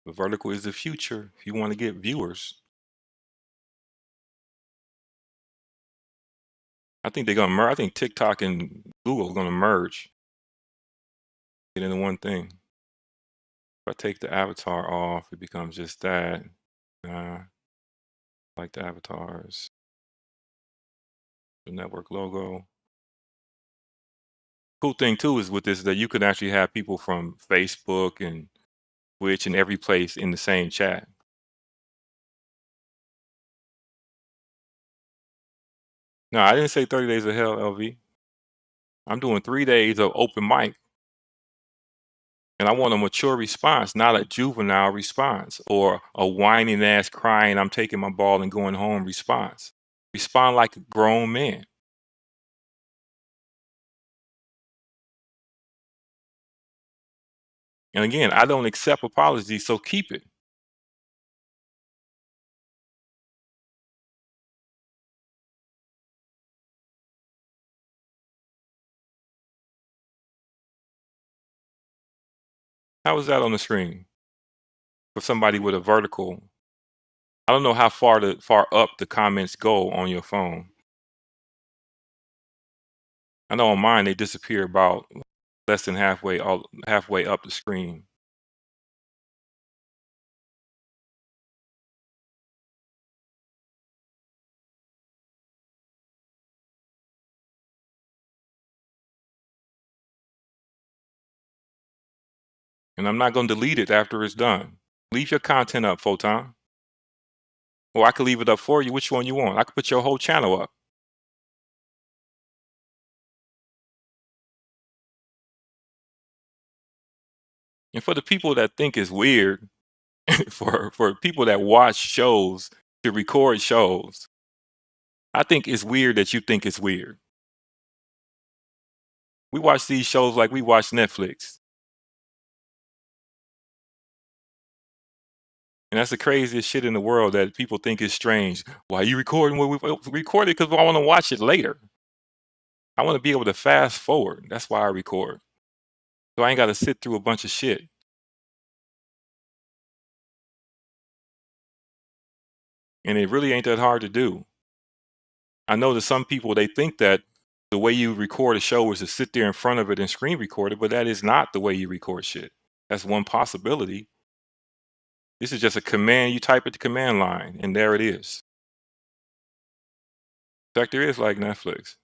Speaker 1: But vertical is the future if you want to get viewers. I think they're gonna merge. I think TikTok and Google are gonna merge. Get into one thing. If I take the avatar off, it becomes just that. Like the avatars. The network logo. Cool thing too is with this that you could actually have people from Facebook and Twitch and every place in the same chat. No, I didn't say 30 days of hell, LV. I'm doing 3 days of open mic. And I want a mature response, not a juvenile response or a whining ass crying, I'm taking my ball and going home response. Respond like a grown man. And again, I don't accept apologies, so keep it. How is that on the screen? For somebody with a vertical, I don't know how far up the comments go on your phone. I know on mine they disappear about less than halfway up the screen. And I'm not going to delete it after it's done. Leave your content up, Photon. Or I could leave it up for you. Which one you want? I could put your whole channel up. And for the people that think it's weird, for people that watch shows to record shows, I think it's weird that you think it's weird. We watch these shows like we watch Netflix. And that's the craziest shit in the world that people think is strange. Why are you recording? Well, we record it because I want to watch it later. I want to be able to fast forward. That's why I record. So I ain't got to sit through a bunch of shit. And it really ain't that hard to do. I know that some people, they think that the way you record a show is to sit there in front of it and screen record it, but that is not the way you record shit. That's one possibility. This is just a command. You type at the command line, and there it is. Sector is like Netflix.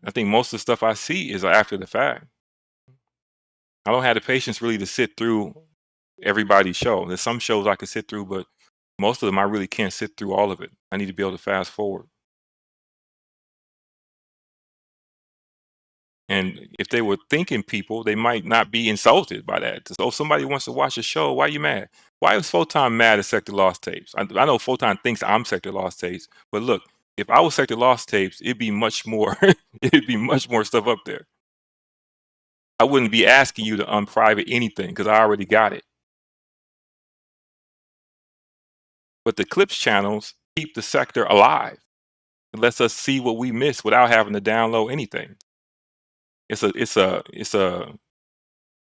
Speaker 1: I think most of the stuff I see is after the fact. I don't have the patience really to sit through everybody's show. There's some shows I can sit through, but most of them I really can't sit through all of it. I need to be able to fast forward. And if they were thinking people, they might not be insulted by that. So if somebody wants to watch a show, why are you mad? Why is Photon mad at Sector Lost Tapes? I know Photon thinks I'm Sector Lost Tapes, but look, if I was Sector Lost Tapes, it'd be much more. It'd be much more stuff up there. I wouldn't be asking you to unprivate anything because I already got it. But the clips channels keep the sector alive. It lets us see what we missed without having to download anything. It's a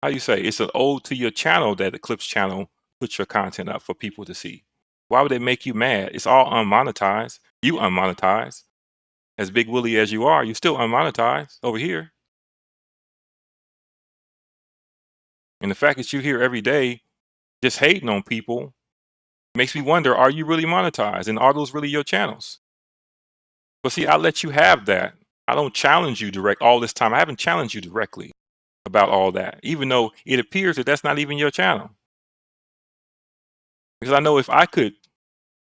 Speaker 1: how you say, it's an ode to your channel that the clips channel puts your content up for people to see. Why would it make you mad? It's all unmonetized. You unmonetized. As big Willie as you are, you're still unmonetized over here. And the fact that you're here every day just hating on people makes me wonder, are you really monetized? And are those really your channels? But see, I let you have that. I don't challenge you all this time. I haven't challenged you directly about all that, even though it appears that that's not even your channel. Because I know if I could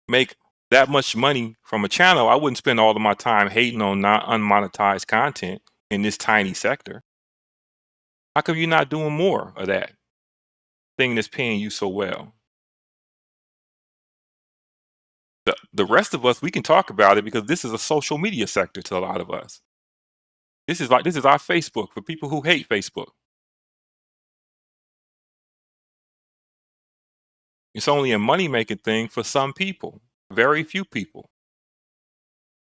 Speaker 1: make that much money from a channel, I wouldn't spend all of my time hating on not unmonetized content in this tiny sector. How come you're not doing more of that thing that's paying you so well? The rest of us, we can talk about it because this is a social media sector to a lot of us. This is our Facebook for people who hate Facebook. It's only a money-making thing for some people, very few people.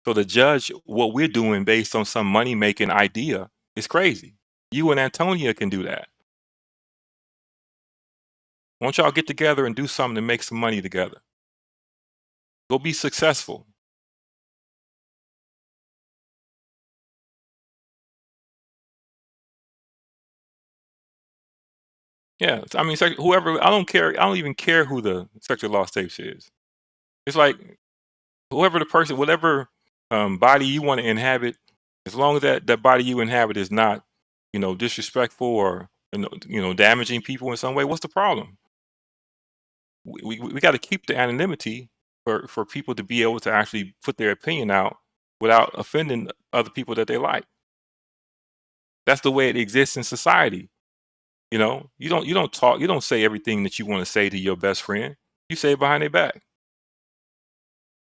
Speaker 1: So to judge what we're doing based on some money-making idea is crazy. You and Antonia can do that. Why don't y'all get together and do something to make some money together? Go be successful. Yeah, I mean, whoever, I don't care. I don't even care who the Sector Lost Tapes is. It's like whoever the person, whatever body you want to inhabit, as long as that body you inhabit is not, disrespectful or damaging people in some way, what's the problem? We got to keep the anonymity for people to be able to actually put their opinion out without offending other people that they like. That's the way it exists in society. You don't say everything that you want to say to your best friend. You say it behind their back.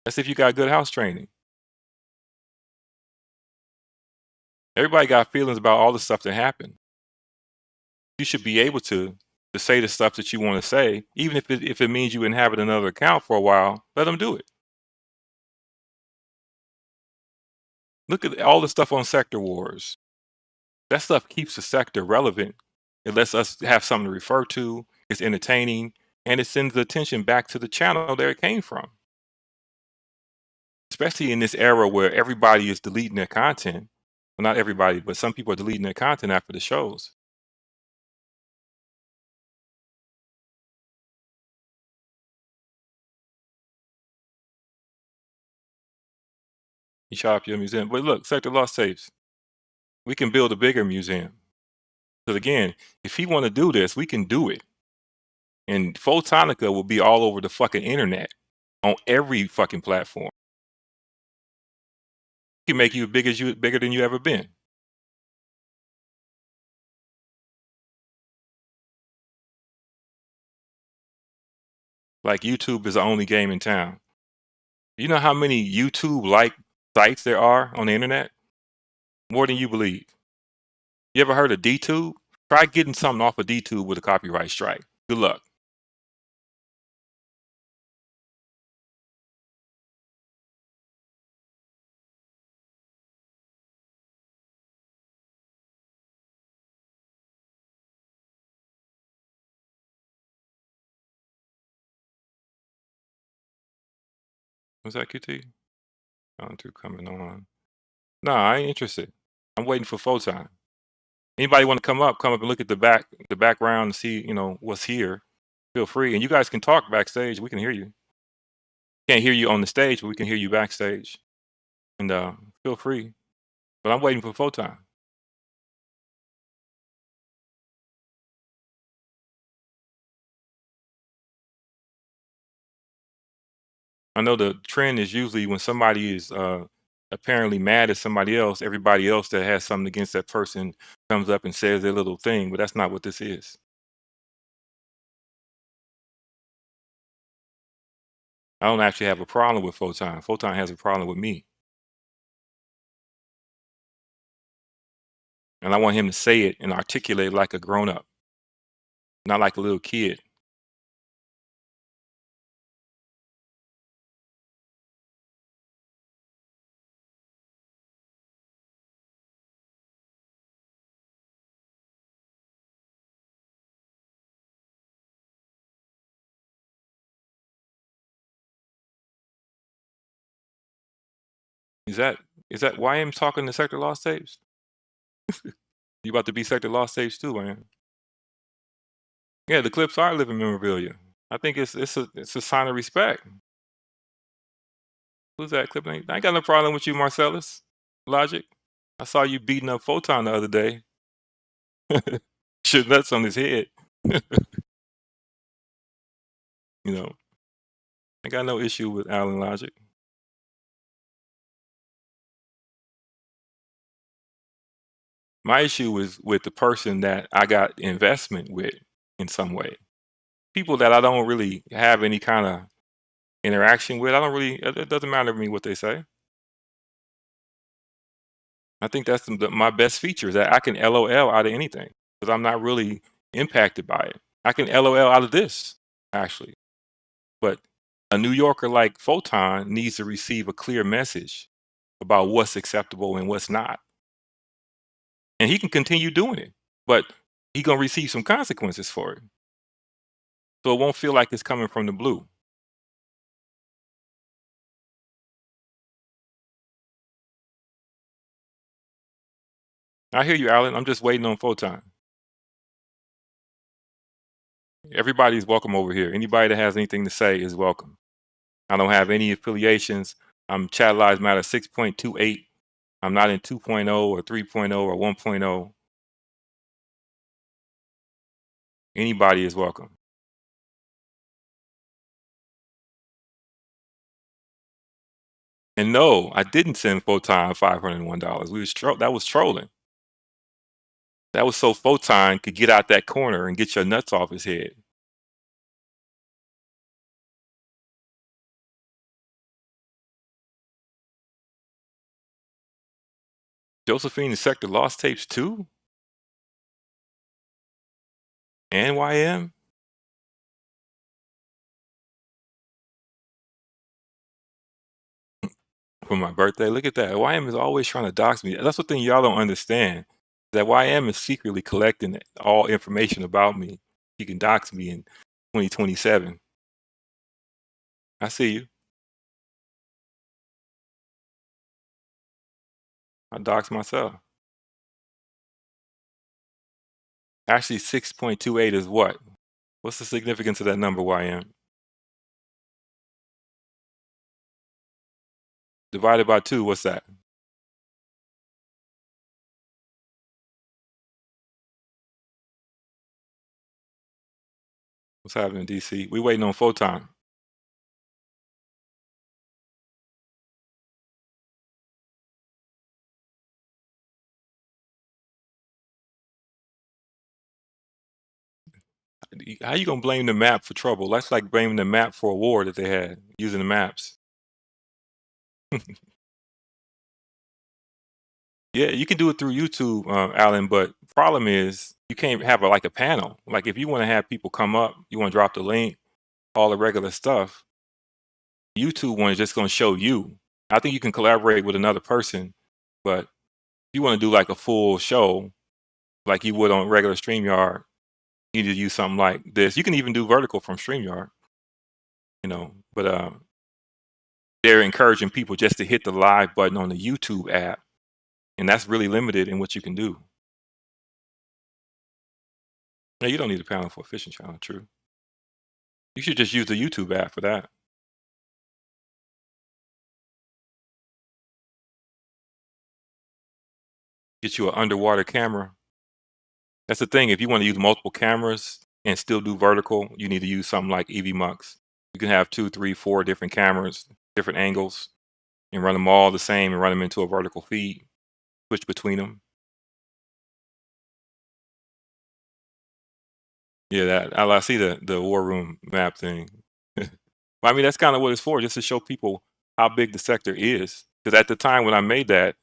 Speaker 1: That's if you got good house training. Everybody got feelings about all the stuff that happened. You should be able to say the stuff that you want to say, even if it means you inhabit another account for a while. Let them do it. Look at all the stuff on Sector Wars. That stuff keeps the sector relevant. It lets us have something to refer to. It's entertaining, and it sends the attention back to the channel that it came from. Especially in this era where everybody is deleting their content. Well, not everybody, but some people are deleting their content after the shows. You shot up your museum. But look, Sector Lost Tapes. We can build a bigger museum. Because again, if he want to do this, we can do it. And Photonica will be all over the fucking internet on every fucking platform. He can make you bigger than you ever been. Like YouTube is the only game in town. You know how many YouTube-like sites there are on the internet? More than you believe. You ever heard of DTube? Try getting something off of DTube with a copyright strike. Good luck. Was that QT? On to coming on. No, I ain't interested. I'm waiting for Photon. Anybody want to come up and look at the background and see, what's here. Feel free. And you guys can talk backstage. We can hear you. Can't hear you on the stage, but we can hear you backstage. And feel free. But I'm waiting for Photon. I know the trend is usually when somebody is apparently mad at somebody else, everybody else that has something against that person comes up and says their little thing, but that's not what this is. I don't actually have a problem with Photon. Photon has a problem with me. And I want him to say it and articulate it like a grown up, not like a little kid. Is that YM talking to Sector Lost Tapes? You about to be Sector Lost Tapes too, man. Yeah, the clips are living memorabilia. I think it's a sign of respect. Who's that clip name? I ain't got no problem with you, Marcellus Logic. I saw you beating up Photon the other day. Should nuts on his head. You know, I got no issue with Allen Logic. My issue is with the person that I got investment with in some way. People that I don't really have any kind of interaction with, I don't really, it doesn't matter to me what they say. I think that's my best feature is that I can LOL out of anything because I'm not really impacted by it. I can LOL out of this, actually. But a New Yorker like Photon needs to receive a clear message about what's acceptable and what's not. And he can continue doing it, but he's going to receive some consequences for it. So it won't feel like it's coming from the blue. I hear you, Alan. I'm just waiting on Photon. Everybody's welcome over here. Anybody that has anything to say is welcome. I don't have any affiliations. I'm Chat Lives Matter 6.28. I'm not in 2.0 or 3.0 or 1.0. Anybody is welcome. And no, I didn't send Photon $501. That was trolling. That was so Photon could get out that corner and get your nuts off his head. Josephine and Sector Lost Tapes too? And YM? For my birthday. Look at that. YM is always trying to dox me. That's the thing y'all don't understand. That YM is secretly collecting all information about me. He can dox me in 2027. I see you. I dox myself. Actually, 6.28 is what? What's the significance of that number, YM? Divided by 2, what's that? What's happening in DC? We waiting on Photon. How you gonna blame the map for trouble? That's like blaming the map for a war that they had using the maps. Yeah, you can do it through YouTube, Alan, but problem is you can't have like a panel. Like if you want to have people come up, you want to drop the link, all the regular stuff. YouTube one is just going to show you. I think you can collaborate with another person, but if you want to do like a full show, like you would on regular StreamYard, you need to use something like this. You can even do vertical from StreamYard, but they're encouraging people just to hit the live button on the YouTube app, and that's really limited in what you can do. Yeah, you don't need a panel for a fishing channel, true. You should just use the YouTube app for that. Get you an underwater camera. That's the thing. If you want to use multiple cameras and still do vertical, you need to use something like EVMux. You can have 2, 3, 4 different cameras, different angles, and run them all the same and run them into a vertical feed. Switch between them. Yeah, that I see the war room map thing. I mean, that's kind of what it's for, just to show people how big the sector is. Because at the time when I made that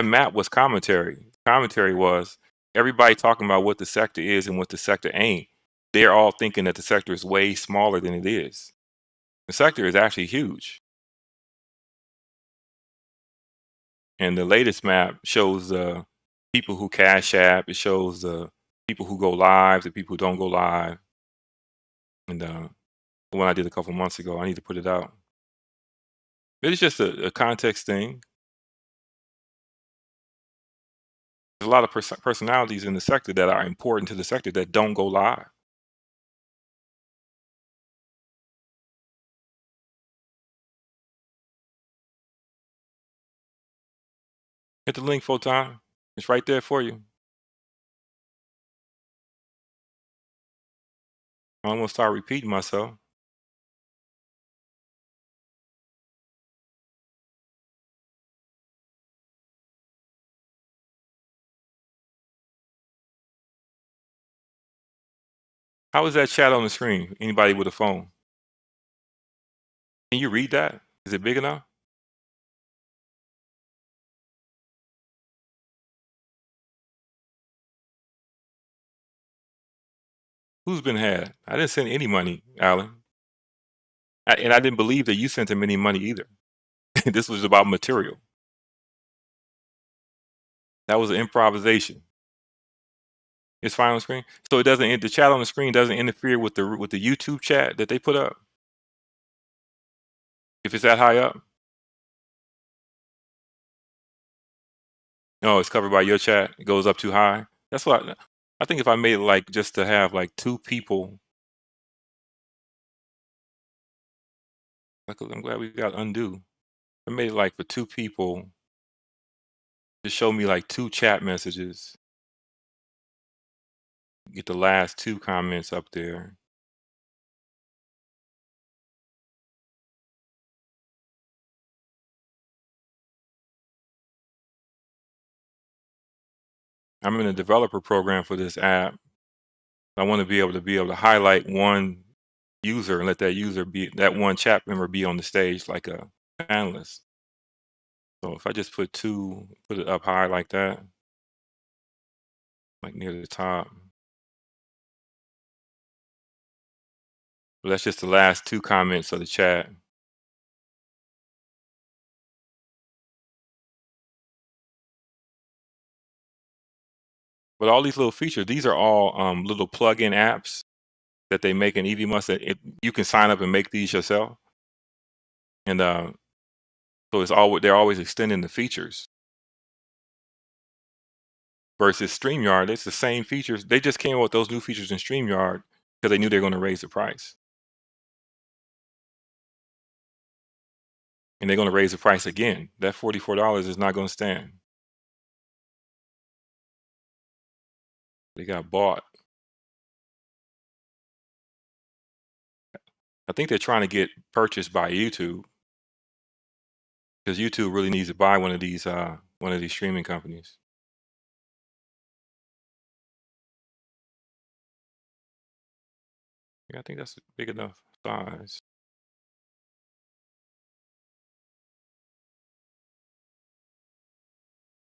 Speaker 1: map was commentary. Commentary was everybody talking about what the sector is and what the sector ain't. They're all thinking that the sector is way smaller than it is. The sector is actually huge. And the latest map shows the people who cash app. It shows the people who go live, the people who don't go live. And the one I did a couple months ago, I need to put it out. It's just a context thing. There's a lot of personalities in the sector that are important to the sector that don't go live. Hit the link, Photon. It's right there for you. I don't want to start repeating myself. How is that chat on the screen? Anybody with a phone? Can you read that? Is it big enough? Who's been had? I didn't send any money, Alan. And I didn't believe that you sent him any money either. This was about material. That was an improvisation. It's fine on the screen. So it doesn't, the chat on the screen doesn't interfere with the YouTube chat that they put up. If it's that high up. No, it's covered by your chat. It goes up too high. That's what I think if I made it like just to have like 2 people. Like, I'm glad we got undo. I made it like for 2 people. Just show me like 2 chat messages. Get the last 2 comments up there. I'm in a developer program for this app. I want to be able to highlight one user and let that one chat member be on the stage like a panelist. So if I just put it up high like that, like near the top. But that's just the last 2 comments of the chat. But all these little features, these are all little plug-in apps that they make in EVMUS that you can sign up and make these yourself. And so they're always extending the features. Versus StreamYard, it's the same features. They just came up with those new features in StreamYard because they knew they were going to raise the price. And they're going to raise the price again. That $44 is not going to stand. They got bought. I think they're trying to get purchased by YouTube because YouTube really needs to buy one of these streaming companies. Yeah, I think that's a big enough size.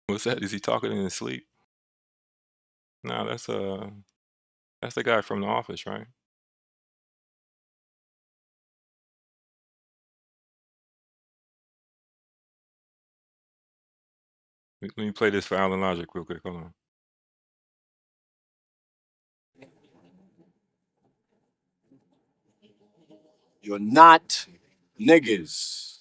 Speaker 1: What's that? Is he talking in his sleep? No, that's the guy from The Office, right? Let me play this for Alan Logic real quick. Hold on.
Speaker 4: You're not niggas.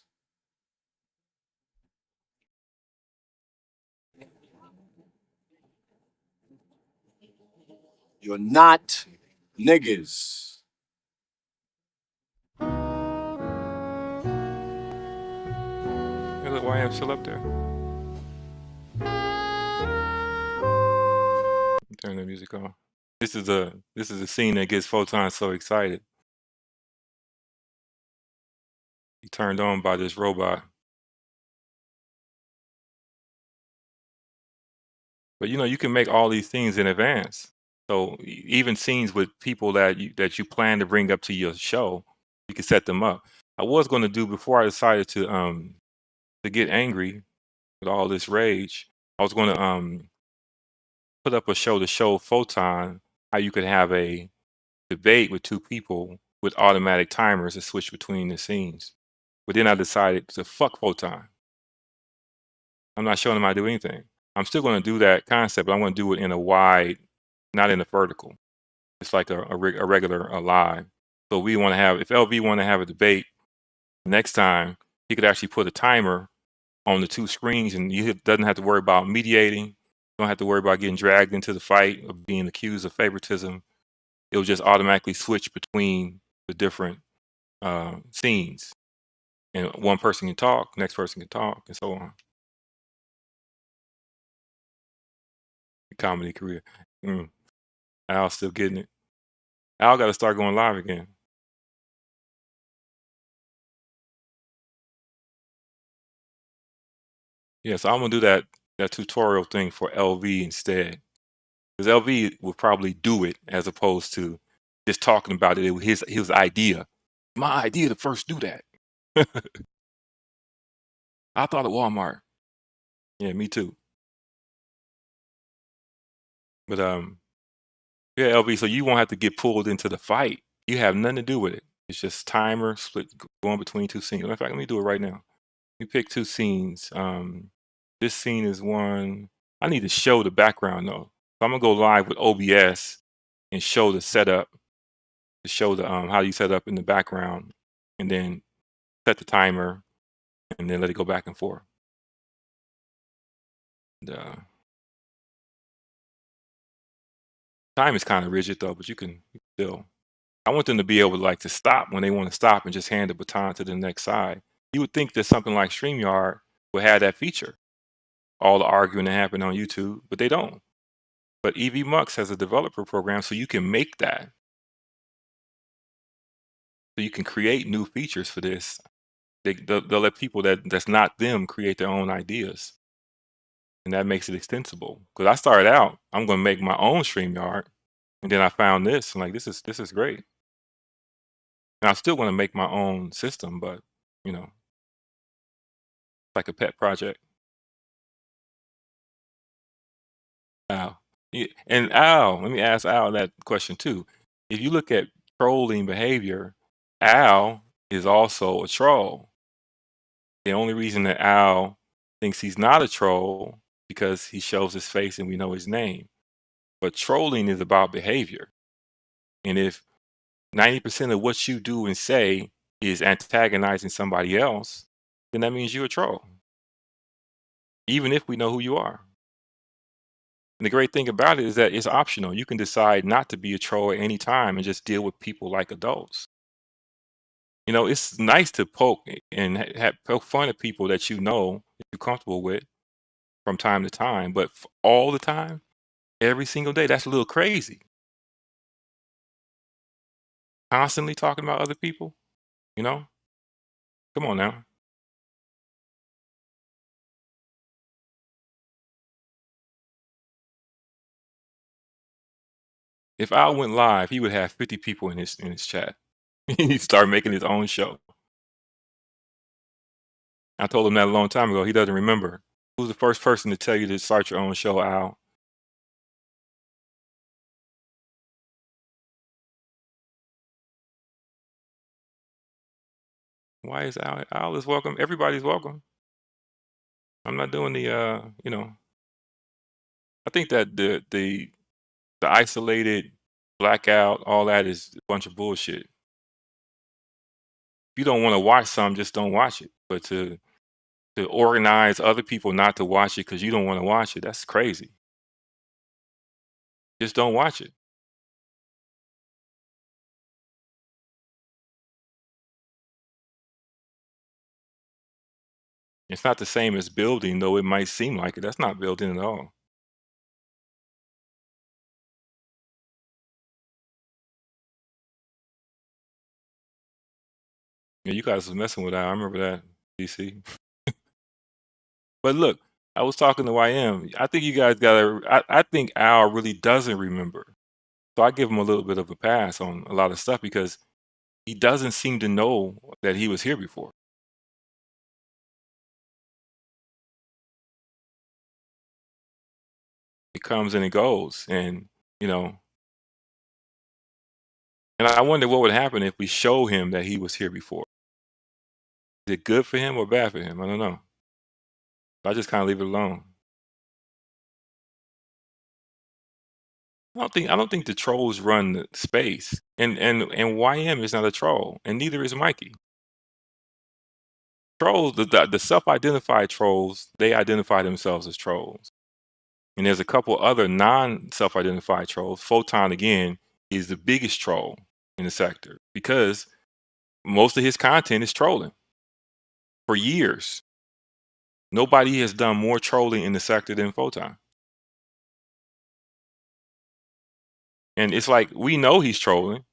Speaker 4: You're not niggas.
Speaker 1: why I'm still up there? Turn the music on. This is a scene that gets Photon so excited. He turned on by this robot. But you can make all these things in advance. So even scenes with people that you plan to bring up to your show, you can set them up. I was going to do before I decided to get angry with all this rage. I was going to put up a show to show Photon how you could have a debate with two people with automatic timers to switch between the scenes. But then I decided to fuck Photon. I'm not showing him how to do anything. I'm still going to do that concept, but I'm going to do it in a wide, not in a vertical. It's like a regular live. So we want to have, if LV want to have a debate next time, he could actually put a timer on the two screens, and he doesn't have to worry about mediating. Don't have to worry about getting dragged into the fight or being accused of favoritism. It will just automatically switch between the different scenes, and one person can talk, next person can talk, and so on. Comedy career. Al's still getting it. Al got to start going live again. Yeah, so I'm gonna do that tutorial thing for LV instead, because LV will probably do it as opposed to just talking about it. It was his idea. My idea to first do that. I thought at Walmart. Yeah, me too. But yeah, LV. So you won't have to get pulled into the fight. You have nothing to do with it. It's just timer split going between two scenes. In fact, let me do it right now. We pick two scenes. This scene is one. I need to show the background though. So I'm gonna go live with OBS and show the setup, to show the how you set up in the background, and then set the timer, and then let it go back and forth. The time is kind of rigid though, but you can still. I want them to be able to like to stop when they want to stop and just hand the baton to the next side. You would think that something like StreamYard would have that feature. All the arguing that happened on YouTube, but they don't. But EVMux has a developer program, so you can make that. So you can create new features for this. They'll let people that's not them create their own ideas, and that makes it extensible. Because I started out, I'm going to make my own StreamYard, and then I found this. I'm like, this is great. And I still want to make my own system, but it's like a pet project. Al, yeah, and Al, let me ask Al that question too. If you look at trolling behavior, Al is also a troll. The only reason that Al thinks he's not a troll because he shows his face and we know his name. But trolling is about behavior. And if 90% of what you do and say is antagonizing somebody else, then that means you're a troll, even if we know who you are. And the great thing about it is that it's optional. You can decide not to be a troll at any time and just deal with people like adults. It's nice to poke and poke fun at people that you know that you're comfortable with from time to time, but all the time, every single day, that's a little crazy. Constantly talking about other people, you know? Come on now. If Al went live, he would have 50 people in his chat. He'd start making his own show. I told him that a long time ago. He doesn't remember. Who's the first person to tell you to start your own show, Al? Why is Al? Al is welcome. Everybody's welcome. I'm not doing the, I think that the isolated blackout, all that is a bunch of bullshit. If you don't want to watch something, just don't watch it. But to organize other people not to watch it because you don't want to watch it, that's crazy. Just don't watch it. It's not the same as building, though it might seem like it. That's not building at all. Yeah, you guys was messing with that. I remember that, DC. But look, I was talking to YM. I think you guys gotta. I think Al really doesn't remember. So I give him a little bit of a pass on a lot of stuff because he doesn't seem to know that he was here before. It comes and it goes, and you know. And I wonder what would happen if we show him that he was here before. Is it good for him or bad for him? I don't know. I just kind of leave it alone. I don't think the trolls run the space, and YM is not a troll, and neither is Mikey. Trolls, the self-identified trolls, they identify themselves as trolls, and there's a couple other non-self-identified trolls. Photon again is the biggest troll in the sector because most of his content is trolling. For years, nobody has done more trolling in the sector than Photon. And it's like we know he's trolling,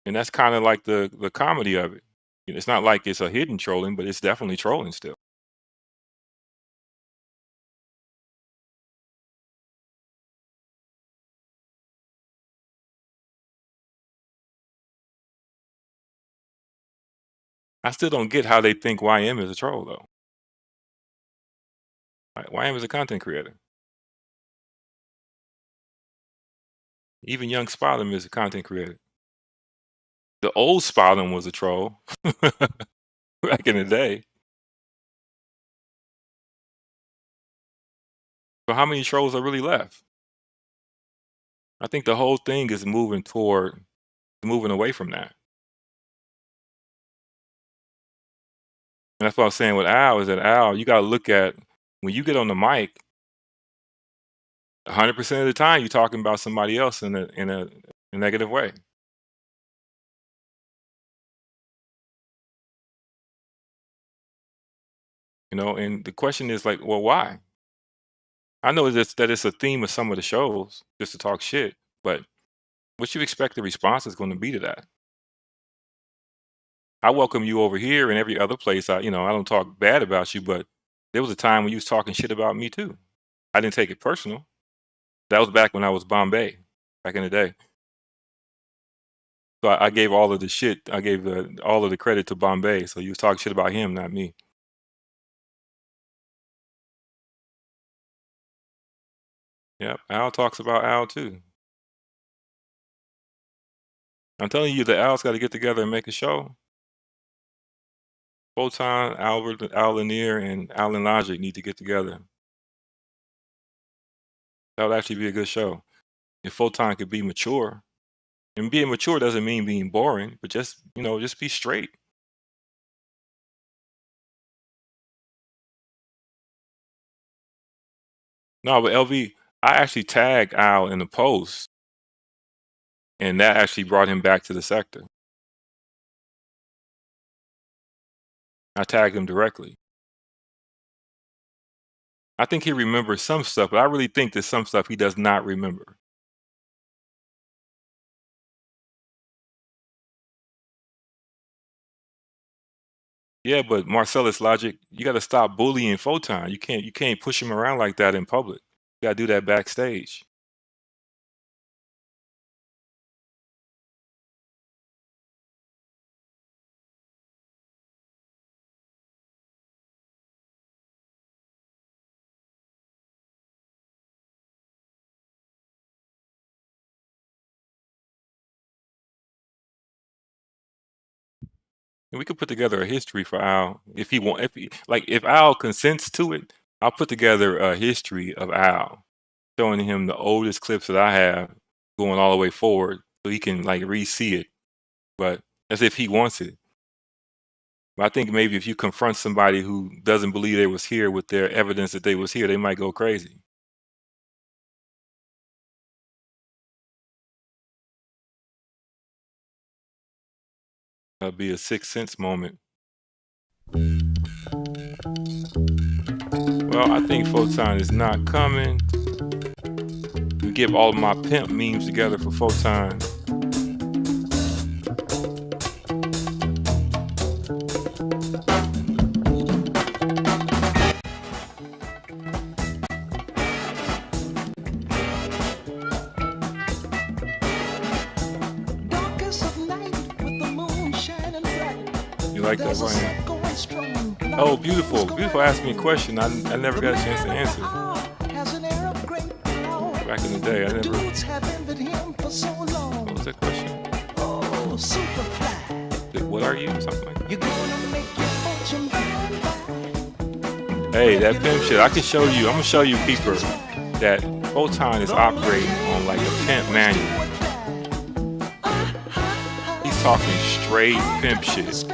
Speaker 1: and that's kind of like the comedy of it. It's not like it's a hidden trolling, but it's definitely trolling still. I still don't get how they think YM is a troll though. YM is a content creator. Even young Spotlam is a content creator. The old Spotlam was a troll back in the day. So how many trolls are really left? I think the whole thing is moving away from that. And that's what I was saying with Al is that Al, you got to look at when you get on the mic, 100% of the time you're talking about somebody else in a negative way. And the question is like, well, why? I know that it's a theme of some of the shows just to talk shit, but what you expect the response is going to be to that? I welcome you over here and every other place. I don't talk bad about you, but there was a time when you was talking shit about me too. I didn't take it personal. That was back when I was Bombay, back in the day. So I gave all of the shit. I gave all of the credit to Bombay. So you was talking shit about him, not me. Yep. Al talks about Al too. I'm telling you, the Al's got to get together and make a show. Photon, Al Lanier, and Alan Logic need to get together. That would actually be a good show. If Photon could be mature, and being mature doesn't mean being boring, but just be straight. No, but LV, I actually tagged Al in the post, and that actually brought him back to the sector. I tagged him directly. I think he remembers some stuff, but I really think there's some stuff he does not remember. Yeah, but Marcellus Logic, you got to stop bullying Photon. You can't push him around like that in public. You got to do that backstage. And we could put together a history for Al if he want. If Al consents to it, I'll put together a history of Al, showing him the oldest clips that I have, going all the way forward, so he can like re-see it. But as if he wants it. But I think maybe if you confront somebody who doesn't believe they was here with their evidence that they was here, they might go crazy. That'll be a Sixth Sense moment. Well, I think Photon is not coming. We get all of my pimp memes together for Photon. You like that, Ryan? Oh, beautiful. Beautiful asked me a question I never got a chance to answer. Back in the day, I never. What was that question? What are you? Something like that. Hey, that pimp shit. I can show you. I'm gonna show you, Peeper, that Photon is operating on like a pimp manual. He's talking straight pimp shit.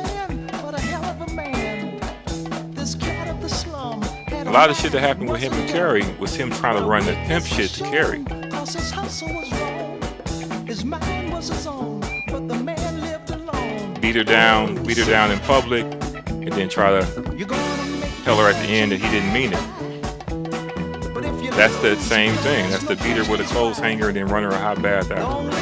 Speaker 1: A lot of shit that happened with him and Carrie was him trying to run that pimp shit to Carrie. Beat her down in public, and then try to tell her at the end that he didn't mean it. That's the same thing. That's the beat her with a clothes hanger and then run her a hot bath afterwards.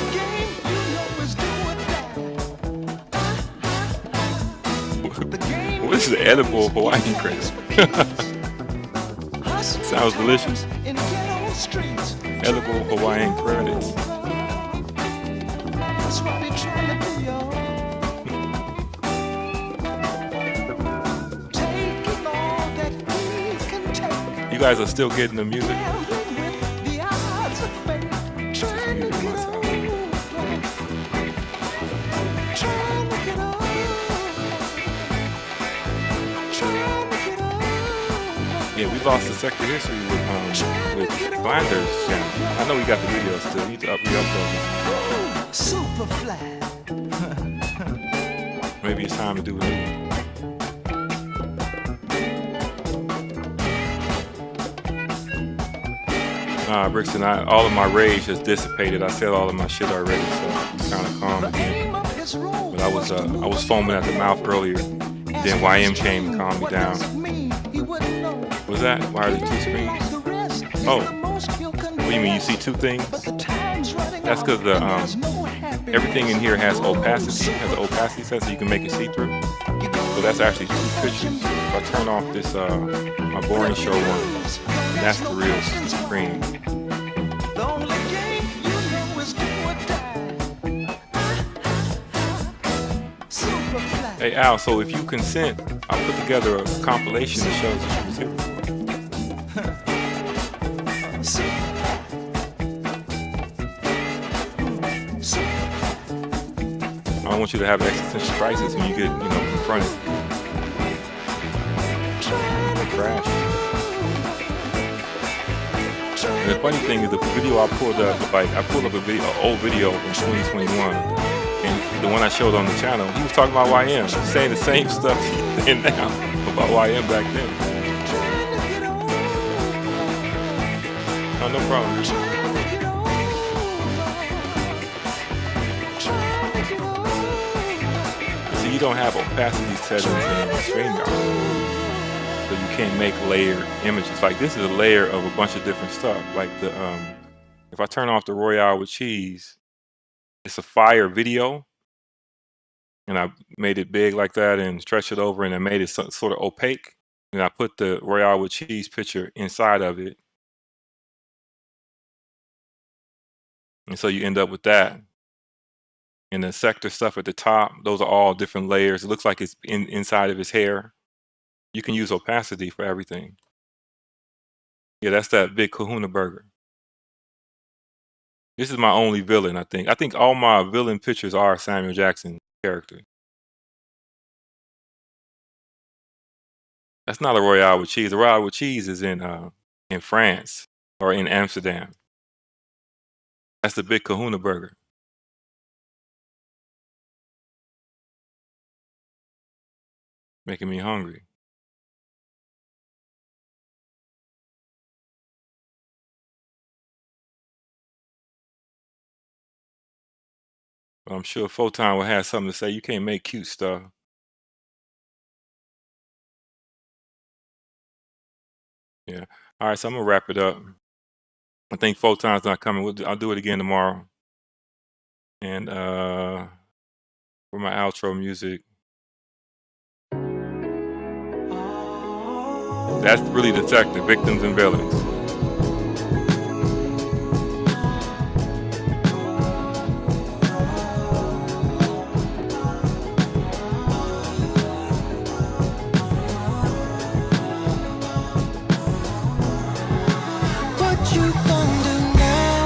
Speaker 1: What is the edible Hawaiian credit? Sounds delicious. Edible Hawaiian credits. You guys are still getting the music? Yeah, we lost the sector history with Blinder's channel. I know we got the video still. We need to re-upload it. Maybe it's time to do a new one. Nah, Brixton, all of my rage has dissipated. I said all of my shit already, so I'm kind of calm again. But I was foaming at the mouth earlier. Then YM came and calmed me down. Was that? Why are there two screens? Oh, what do you mean? You see two things? That's because everything in here has opacity. Has an opacity set, so you can make it see-through. So that's actually two pictures. If I turn off this my boring show one, that's the real screen. Hey Al, so if you consent, I'll put together a compilation that shows that you was here before. I don't want you to have an existential crisis when you get, confronted. Crash. And the funny thing is, the video I pulled up, an old video from 2021, and the one I showed on the channel, he was talking about YM, saying the same stuff he's saying now about YM back then. Oh, no problem. See, you don't have opacity settings in StreamYard. So you can't make layered images. Like this is a layer of a bunch of different stuff. Like if I turn off the Royale with cheese, it's a fire video, and I made it big like that and stretched it over, and I made it sort of opaque, and I put the Royale with cheese picture inside of it, and so you end up with that. And the sector stuff at the top, those are all different layers. It looks like it's inside of his hair. You can use opacity for everything. Yeah, that's that big kahuna burger. This is my only villain, I think. I think all my villain pictures are Samuel Jackson character. That's not a Royale with cheese. The Royale with cheese is in France or in Amsterdam. That's the big kahuna burger. Making me hungry. But I'm sure Photon will have something to say. You can't make cute stuff. Yeah. All right, so I'm gonna wrap it up. I think Photon's not coming. I'll do it again tomorrow. And for my outro music, that's really Detective, Victims and Villains.
Speaker 5: What you gonna do now?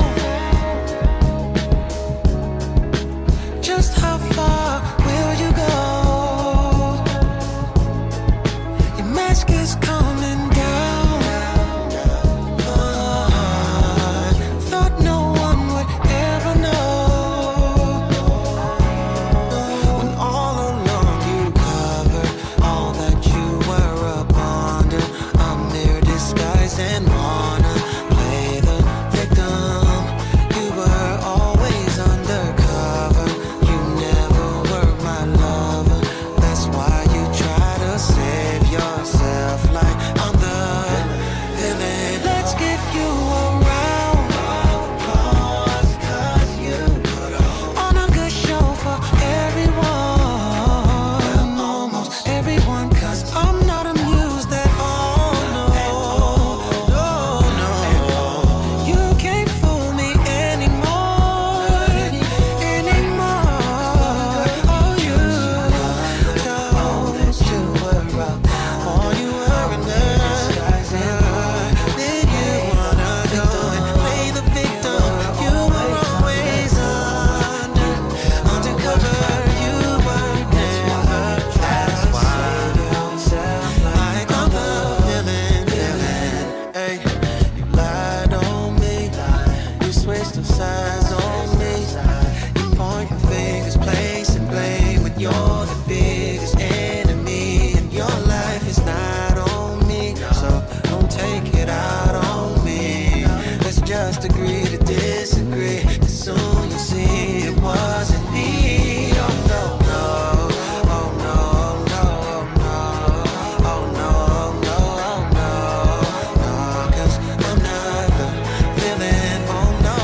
Speaker 5: Just how far will you go? Your mask is coming down. Thought no one would ever know. When all along you covered all that you were up under a mere disguise and wanna play the victim. You were always undercover. You never were my lover. That's why you try to save yourself like I'm the villain. Let's give you a round of applause, 'cause you put on a good show for everyone. Almost everyone, 'cause I'm not amused at all. No, no, no. You can't fool me anymore. Oh, you know that you were up. All you were in disguise. Then you wanna go and play the victim. You were always undercover. You were never. That's why like I'm the villain. Hey, you lied on me. You switched up sides on me. You point your fingers, placing blame when you're the biggest enemy. And your life is not on me, so don't take it out on me. Let's just agree to disagree, 'cause soon you'll see it wasn't me. Oh no, no. Oh no, no, no. Oh no, no, no, no. 'Cause I'm not the villain. Oh no,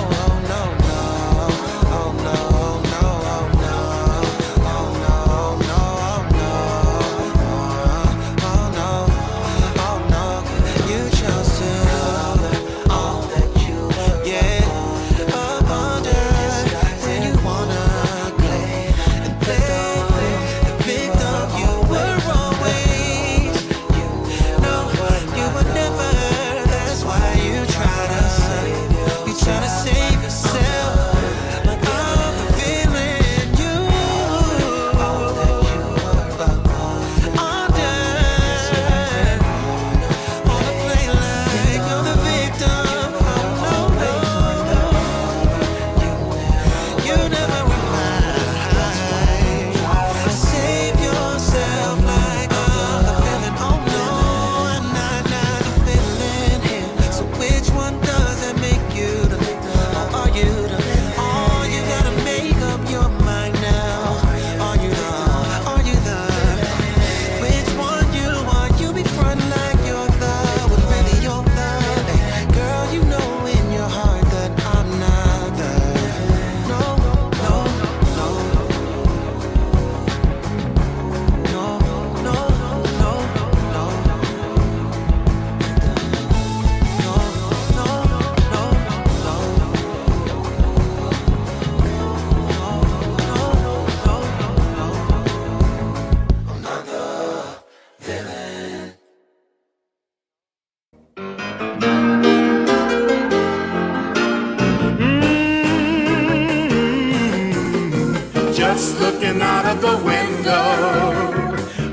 Speaker 5: no, no. Oh no, no, no. Oh no, no, no. Oh no, oh no. You chose to all that you were. Yeah, up under when you wanna play and play the victim. You were always. No, you were never. That's why you try to save yourself. Like I'm the villain. You under wanna play like you're the victim. Oh no, no. You never were mine. Save yourself like I'm the villain. Oh no, I'm not the villain here. So which one does it make you the victim? Or are you the? Oh, you gotta make up your mind now. Are you the? Which one you are? You be front like you're the, when really you're the. Hey, girl, you know in your heart that I'm not the. No, no, no. No, no, no, no. No, no, no, no. I'm not the villain.
Speaker 6: Just looking out of the window,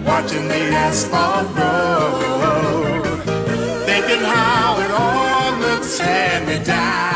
Speaker 6: watching the asphalt roll, thinking how it all looks hand me down.